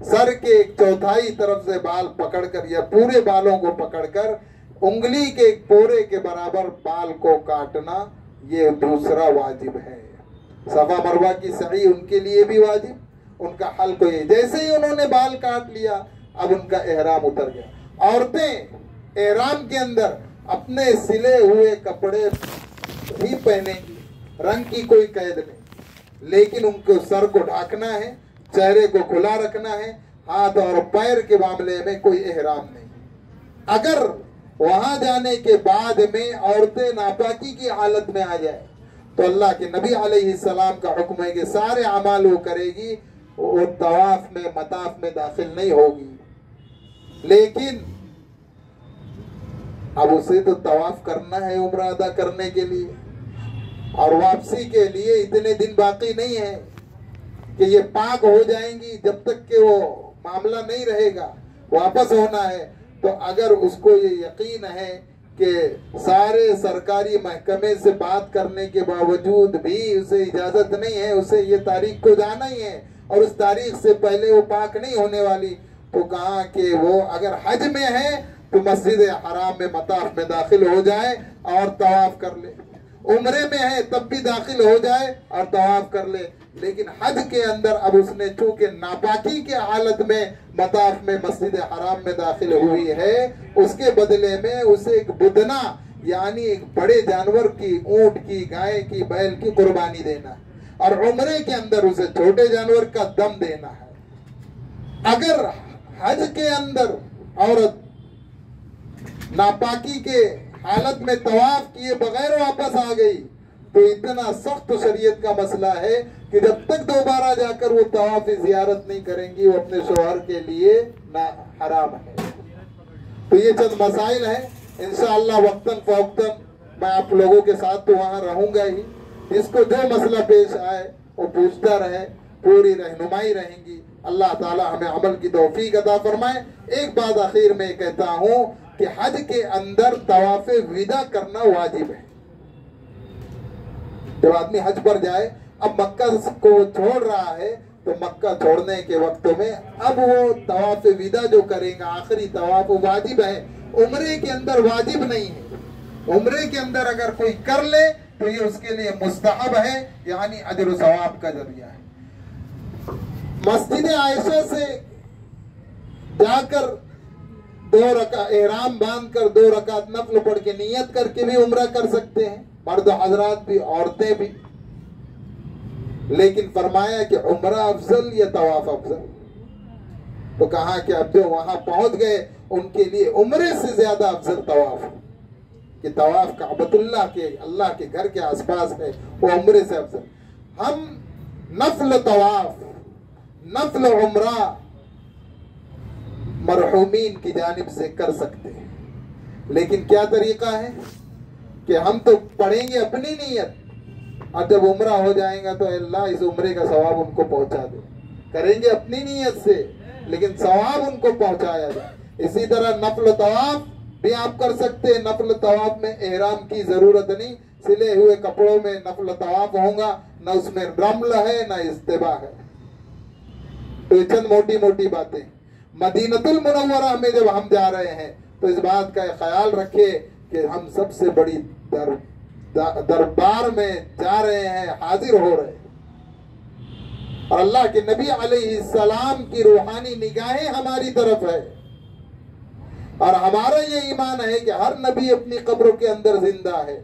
सर के 1/4 तरफ से बाल पकड़कर या पूरे बालों को पकड़कर उंगली के 1 पोरे के बराबर बाल को काटना, ये दूसरा वाजिब है। सफा मरवा की सही उनके लिए भी वाजिब, उनका हल्क ये। जैसे ही उन्होंने बाल काट लिया, अब उनका एहराम उतर गया। औरतें एहराम के अंदर अपने सिले हुए कपड़े ही पहनेंगी, रंग की कोई कैद नहीं, लेकिन उनको सर को ढकना है, चेहरे को खुला रखना है, हाथ और पैर के मामले में कोई एहराम नहीं। अगर वहां जाने के बाद में औरतें नापाकी की हालत में आ जाए तो अल्लाह के नबी अलैहिस्सलाम का हुक्म है कि सारे अमाल वो करेगी, वो तवाफ में मताफ में दाखिल नहीं होगी। लेकिन अब उसे तो तवाफ करना है उम्र अदा करने के लिए, और वापसी के लिए इतने दिन बाकी नहीं है कि ये पाक हो जाएंगी। जब तक कि वो मामला नहीं रहेगा, वापस होना है। तो अगर उसको ये यकीन है कि सारे सरकारी महकमे से बात करने के बावजूद भी उसे इजाजत नहीं है, उसे ये तारीख को जाना ही है और उस तारीख से पहले वो पाक नहीं होने वाली, तो कहा कि वो अगर हज में है तो मस्जिद हराम में मताफ में दाखिल हो जाए और तवाफ कर ले। उम्रे में है तब भी दाखिल हो जाए और तवाफ कर ले। लेकिन हज के अंदर अब उसने चूंकि नापाकी के हालत में मताफ में मस्जिद हराम में दाखिल हुई है, उसके बदले में उसे एक बुदना यानी एक बड़े जानवर की, ऊंट की, गाय की, बैल की कुर्बानी देना है, और उम्रे के अंदर उसे छोटे जानवर का दम देना है। अगर हज के अंदर औरत नापाकी के हालत में तवाफ किए बगैर वापस आ गई तो इतना सख्त शरीयत का मसला है कि जब तक दोबारा जाकर वो तवाफ जियारत नहीं करेंगी वो अपने शौहर के लिए ना हराम है। तो ये चंद मसाइल हैं। इंशाअल्लाह वक्तन फवक्तन मैं आप लोगों के साथ तो वहां रहूंगा ही, जिसको जो मसला पेश आए वो पूछता रहे, पूरी रहनुमाई रहेंगी। अल्लाह ताला हमें अमल की तौफीक अता फरमाए। एक बात आखिर में कहता हूँ कि हज के अंदर तवाफ विदा करना वाजिब है। जब आदमी हज पर जाए, अब मक्का को छोड़ रहा है तो मक्का छोड़ने के वक्त में अब वो तवाफ विदा जो करेगा आखिरी तवाफ वो वाजिब है, उम्रे के अंदर वाजिब नहीं है। उम्रे के अंदर अगर कोई कर ले तो ये उसके लिए मुस्तहब है, यानी अजर सवाब का जरिया है। मस्जिद आयशा से जाकर 2 रकात एहराम बांध कर 2 रकात नफल पढ़ के नियत करके भी उम्रा कर सकते हैं, मर्द हजरात भी औरतें भी। लेकिन फरमाया कि उम्रा अफजल या तवाफ अफजल। तो कहा कि अब जो वहां पहुंच गए उनके लिए उम्रे से ज्यादा अफजल तवाफ है, कि तवाफ काबतुल्लाह के अल्लाह के घर के आसपास है, वो उम्रे से अफजल। हम नफल तवाफ नफल उम्रा मरहूमीन की जानिब से कर सकते हैं, लेकिन क्या तरीका है कि हम तो पढ़ेंगे अपनी नीयत, और जब उम्रा हो जाएगा तो अल्लाह इस उम्रे का सवाब उनको पहुंचा दे। करेंगे अपनी नीयत से लेकिन सवाब उनको पहुंचाया जाए। इसी तरह नफल तवाफ भी आप कर सकते हैं। नफल तवाफ में एहराम की जरूरत नहीं, सिले हुए कपड़ों में नफल तवाफ होगा, न उसमें रमल है न इस्तिबा है। तो चंद मोटी मोटी बातें। मदीनतुल मुनव्वरा में जब हम जा रहे हैं तो इस बात का ख्याल रखें कि हम सबसे बड़ी दरबार में जा रहे हैं, हाजिर हो रहे हैं, और अल्लाह के नबी अलैहिस्सलाम की रूहानी निगाहें हमारी तरफ है। और हमारा ये ईमान है कि हर नबी अपनी कब्रों के अंदर जिंदा है,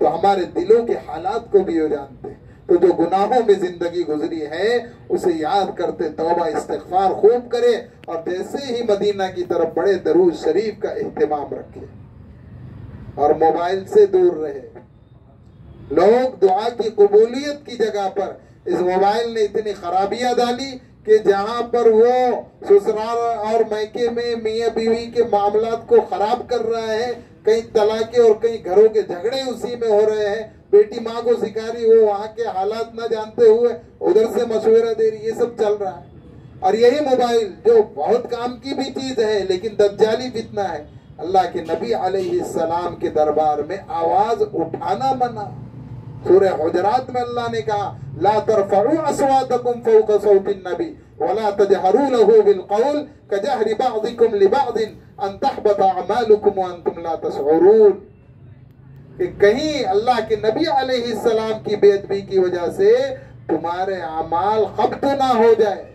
तो हमारे दिलों के हालात को भी वो जानते हैं। तो जो गुनाहों में जिंदगी गुजरी है उसे याद करते तौबा इस्तिग़फ़ार खूब करे, और जैसे ही मदीना की तरफ बढ़े दरूद शरीफ का एहतमाम रखे और मोबाइल से दूर रहे। लोग दुआ की कबूलियत की जगह पर इस मोबाइल ने इतनी खराबियां डाली कि जहां पर वो ससुराल और मैके में मियां बीवी के मामलात को खराब कर रहा है, कई तलाके और कई घरों के झगड़े उसी में हो रहे हैं। बेटी माँ को सिखा रही, वो वहां के हालात न जानते हुए उधर से मशवरा दे रही, ये सब चल रहा है। और यही मोबाइल जो बहुत काम की भी चीज है लेकिन दज्जाली फितना है। अल्लाह के नबी अलैहिस्सलाम के दरबार में आवाज उठाना मना। सूरह हुजरात में अल्लाह ने कहा, ला तरफउ अस्वातकुम फौका सौतिन नबी वला तजहरू लहू बिलकौल कजहरि बअदिकुम लिबअदिन अन तहबता अमालुकुम व अंतुम ला तशऊरून। कि कहीं अल्लाह के नबी अलैहिस्सलाम की बेअदबी की वजह से तुम्हारे अमाल खब्त ना हो जाए।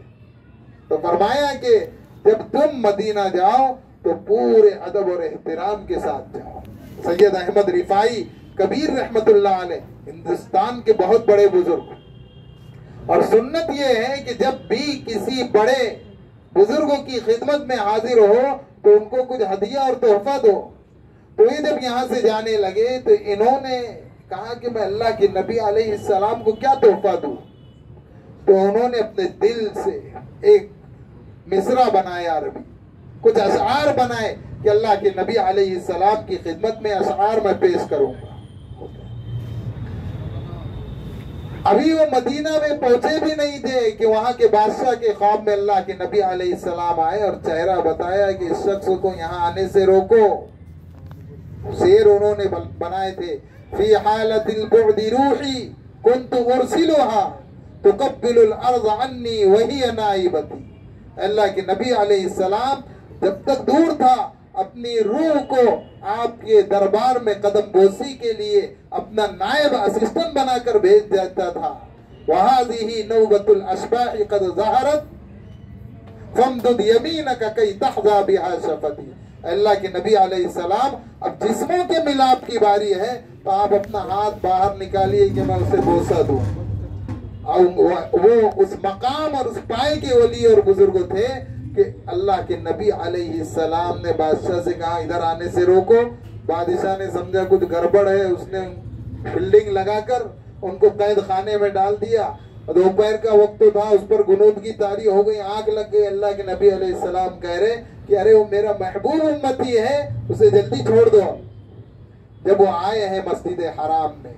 तो फरमाया कि जब तुम मदीना जाओ तो पूरे अदब और एहतराम के साथ जाओ। सैयद अहमद रिफाई कबीर रहमतुल्लाह अलैह हिंदुस्तान के बहुत बड़े बुजुर्ग, और सुन्नत ये है कि जब भी किसी बड़े बुजुर्गों की खिदमत में हाजिर हो तो उनको कुछ हदिया और तोहफा दो। तो ये जब यहाँ से जाने लगे तो इन्होंने कहा कि मैं अल्लाह के नबी अलैहिस्सलाम को क्या तोहफा दूं। तो उन्होंने अपने दिल से एक मिसरा बनाया, अरबी कुछ अशआर बनाए कि अल्लाह के नबी अलैहिस्सलाम की खिदमत में अशआर मैं पेश करूंगा। अभी वो मदीना में पहुंचे भी नहीं थे कि वहां के बादशाह के ख्वाब में अल्लाह के नबी अलैहिस्सलाम आए और चेहरा बताया कि इस शख्स को यहाँ आने से रोको। शेर उन्होंने बनाए थे, फी हालतिल बुअदी रूही कुन्तु उरसिलुहा तुकब्बिलुल अर्ज़ अन्नी वही नाइबती। अल्लाह के नबी अलैहिस्सलाम जब तक दूर था अपनी रूह को आपके दरबार में कदम बोसी के लिए अपना नायब असिस्टेंट बनाकर भेज देता था। वहाज़िही नौबतुल अशबाहि क़द ज़हरत फमदुद यमीनका कई तहज़ा बिहा शफ़ती। अल्लाह के नबी अलैहिस्सलाम अब जिस्मों के मिलाप की बारी है तो आप अपना हाथ बाहर निकालिए कि मैं उसे बोसा दूं। और वो उस मकाम और उस पाए के वली और बुजुर्ग थे कि अल्लाह के नबी अलैहिस्सलाम ने बादशाह से कहा इधर आने से रोको। बादशाह ने समझा कुछ गड़बड़ है, उसने बिल्डिंग लगाकर उनको कैद खाने में डाल दिया। दोपहर का वक्त तो था, उस पर गुनूद की तारी हो गई, आग लग गई। अल्लाह के नबी अलैहिस्सलाम कह रहे कि अरे वो मेरा महबूब उम्मती है, उसे जल्दी छोड़ दो। जब वो आए हैं मस्जिद हराम में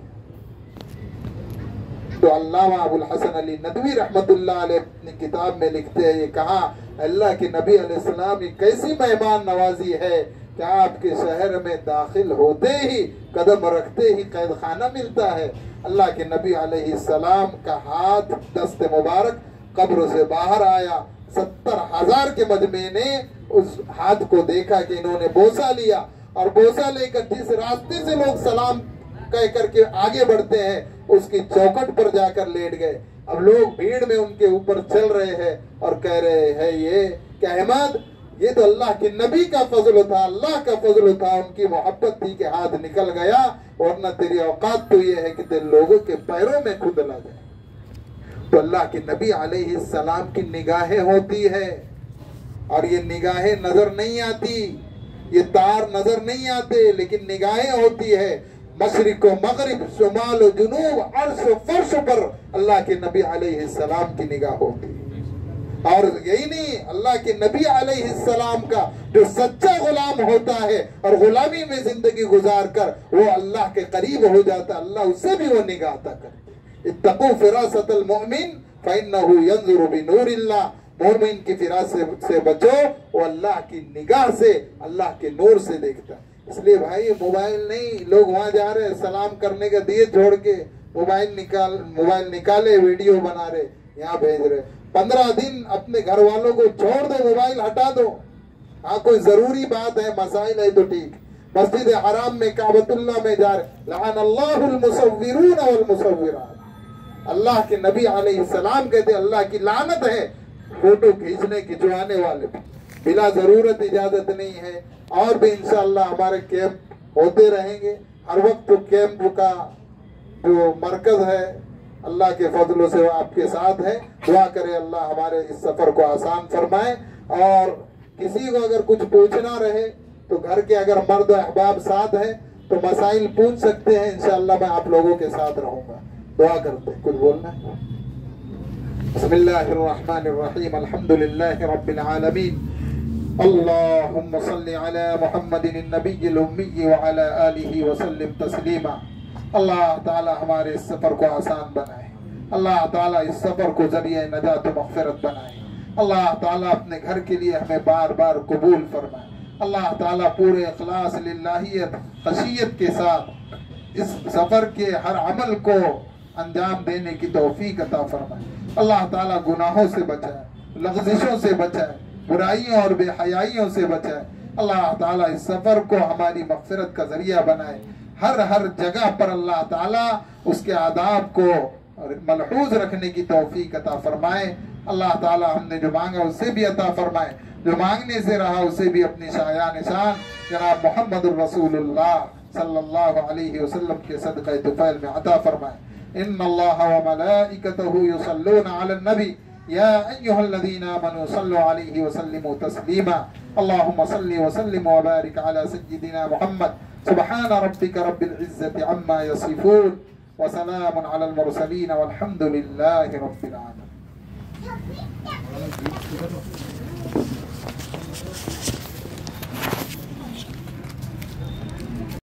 तो अल्लामा अबुल हसन अली नदवी रहमतुल्लाह अलैह अपनी किताब में लिखते हैं, ये कहा अल्लाह के नबी अलैहिस्सलाम, ये कैसी मेहमान नवाजी है कि आपके शहर में दाखिल होते ही, कदम रखते ही कैद खाना मिलता है। अल्लाह के नबी अलैहिस्सलाम का हाथ दस्त मुबारक कब्र से बाहर आया। 70,000 के मजमे ने उस हाथ को देखा कि इन्होंने बोसा लिया, और बोसा लेकर जिस रास्ते से लोग सलाम कह करके आगे बढ़ते हैं उसकी चौखट पर जाकर लेट गए। अब लोग भीड़ में उनके ऊपर चल रहे हैं और कह रहे हैं ये कि अहमद, ये तो अल्लाह के नबी का फजल था, अल्लाह का फजल था, उनकी मोहब्बत थी कि हाथ निकल गया, वरना तेरी औकात तो ये है कि तेरे लोगों के पैरों में खुद लग जाए। तो अल्लाह के नबी अलैहिस्सलाम की निगाहें होती है, और ये निगाहें नजर नहीं आती, ये तार नजर नहीं आते, लेकिन निगाहें होती है। मशरिक व मगरिब, शुमाल व जुनूब, अर्श व फर्श पर अल्लाह के नबी अलैहिस्सलाम की निगाह होती है। और यही नहीं, अल्लाह के नबी अलैहिस्सलाम का जो सच्चा गुलाम होता है और गुलामी में जिंदगी गुजार कर वो अल्लाह के करीब हो जाता, अल्लाह उससे भी वो निगाह करते। इत्तकू फिरासतल मुमिन फइन्नहु यंजुरु बिनूरिल्लाह, मोमिन की फिरासत से बचो, वो अल्लाह की निगाह से, अल्लाह के नूर से देखता। इसलिए भाई मोबाइल नहीं, लोग वहां जा रहे सलाम करने का दिए छोड़ के मोबाइल निकाले वीडियो बना रहे, यहाँ भेज रहे। 15 दिन अपने घर वालों को छोड़ दो, मोबाइल हटा दो। हाँ कोई जरूरी बात है, मसाइल है तो ठीक। मस्जिद हराम में, काबतुल्लाह में जा रहे, लअनल्लाहुल मुसव्विरून वल मुसव्विरात। अल्लाह के नबी अलैहिस्सलाम कहते अल्लाह की लानत है फोटो खिंचवाने वाले, बिला जरूरत इजाजत नहीं है। और भी इंशाअल्लाह हमारे कैंप होते रहेंगे हर वक्त। तो कैंप का जो मरकज है अल्लाह के फजलों से आपके साथ है। दुआ करें अल्लाह हमारे इस सफर को आसान फरमाए। और किसी को अगर कुछ पूछना रहे तो घर के अगर मर्द अहबाब साथ है तो मसाइल पूछ सकते हैं, इंशाअल्लाह मैं आप लोगों के साथ रहूंगा। दुआ करते हैं, कुछ बोलना है? बिस्मिल्लाहिर्रहमानिर्रहीम, अल्हम्दुलिल्लाहि रब्बिल आलमीन, अल्लाहुम्मा सल्लि अला मुहम्मदिन नबिय्यिल उम्मी व अला आलिहि व सल्लिम तस्लीमा। अल्लाह ताला हमारे इस सफर को आसान बनाए, अल्लाह ताला इस सफर को जरिए नजात व मग़फ़िरत बनाए। अल्लाह ताला अपने घर के लिए हमें बार बार कबूल फरमाए। अल्लाह ताला पूरे इखलास लिल्लाहियत खशियत के साथ इस सफर के हर अमल को अंजाम देने की तौफीक अता फरमाए। अल्लाह ताला गुनाहों से बचाए, लग़ज़िशों से बचाए, बुराइयों और बेहयाइयों से बचाए। अल्लाह ताला इस सफर को हमारी मग़फ़िरत का जरिया बनाए। हर जगह पर अल्लाह ताला उसके आदाब को मलहूज रखने की तौफीक अता फरमाए। अल्लाह ताला हमने जो मांगा उससे भी अता फरमाए, जो मांगने से रहा उसे भी अपनी शाया निशान जनाब मोहम्मदुर रसूलुल्लाह सल्लल्लाहु अलैहि वसल्लम के सदक़े तुफ़ैल में अता फरमाए। इन्नल्लाह व मलाइकतहु युसल्लूना अलन नबी या अय्युहल्लज़ीना आमनू सल्लु अलैहि व सल्लिमू तस्लीमा। अल्लाहुम्मा सल्लि व सल्लिम व बारिक अला सय्यिदिना मुहम्मद। सुब्हान रब्बिका रब्बिल इज़्ज़ति अम्मा यसिफून व सलामुन अलल मुरसलीन वल्हम्दुलिल्लाहि रब्बिल आलमीन।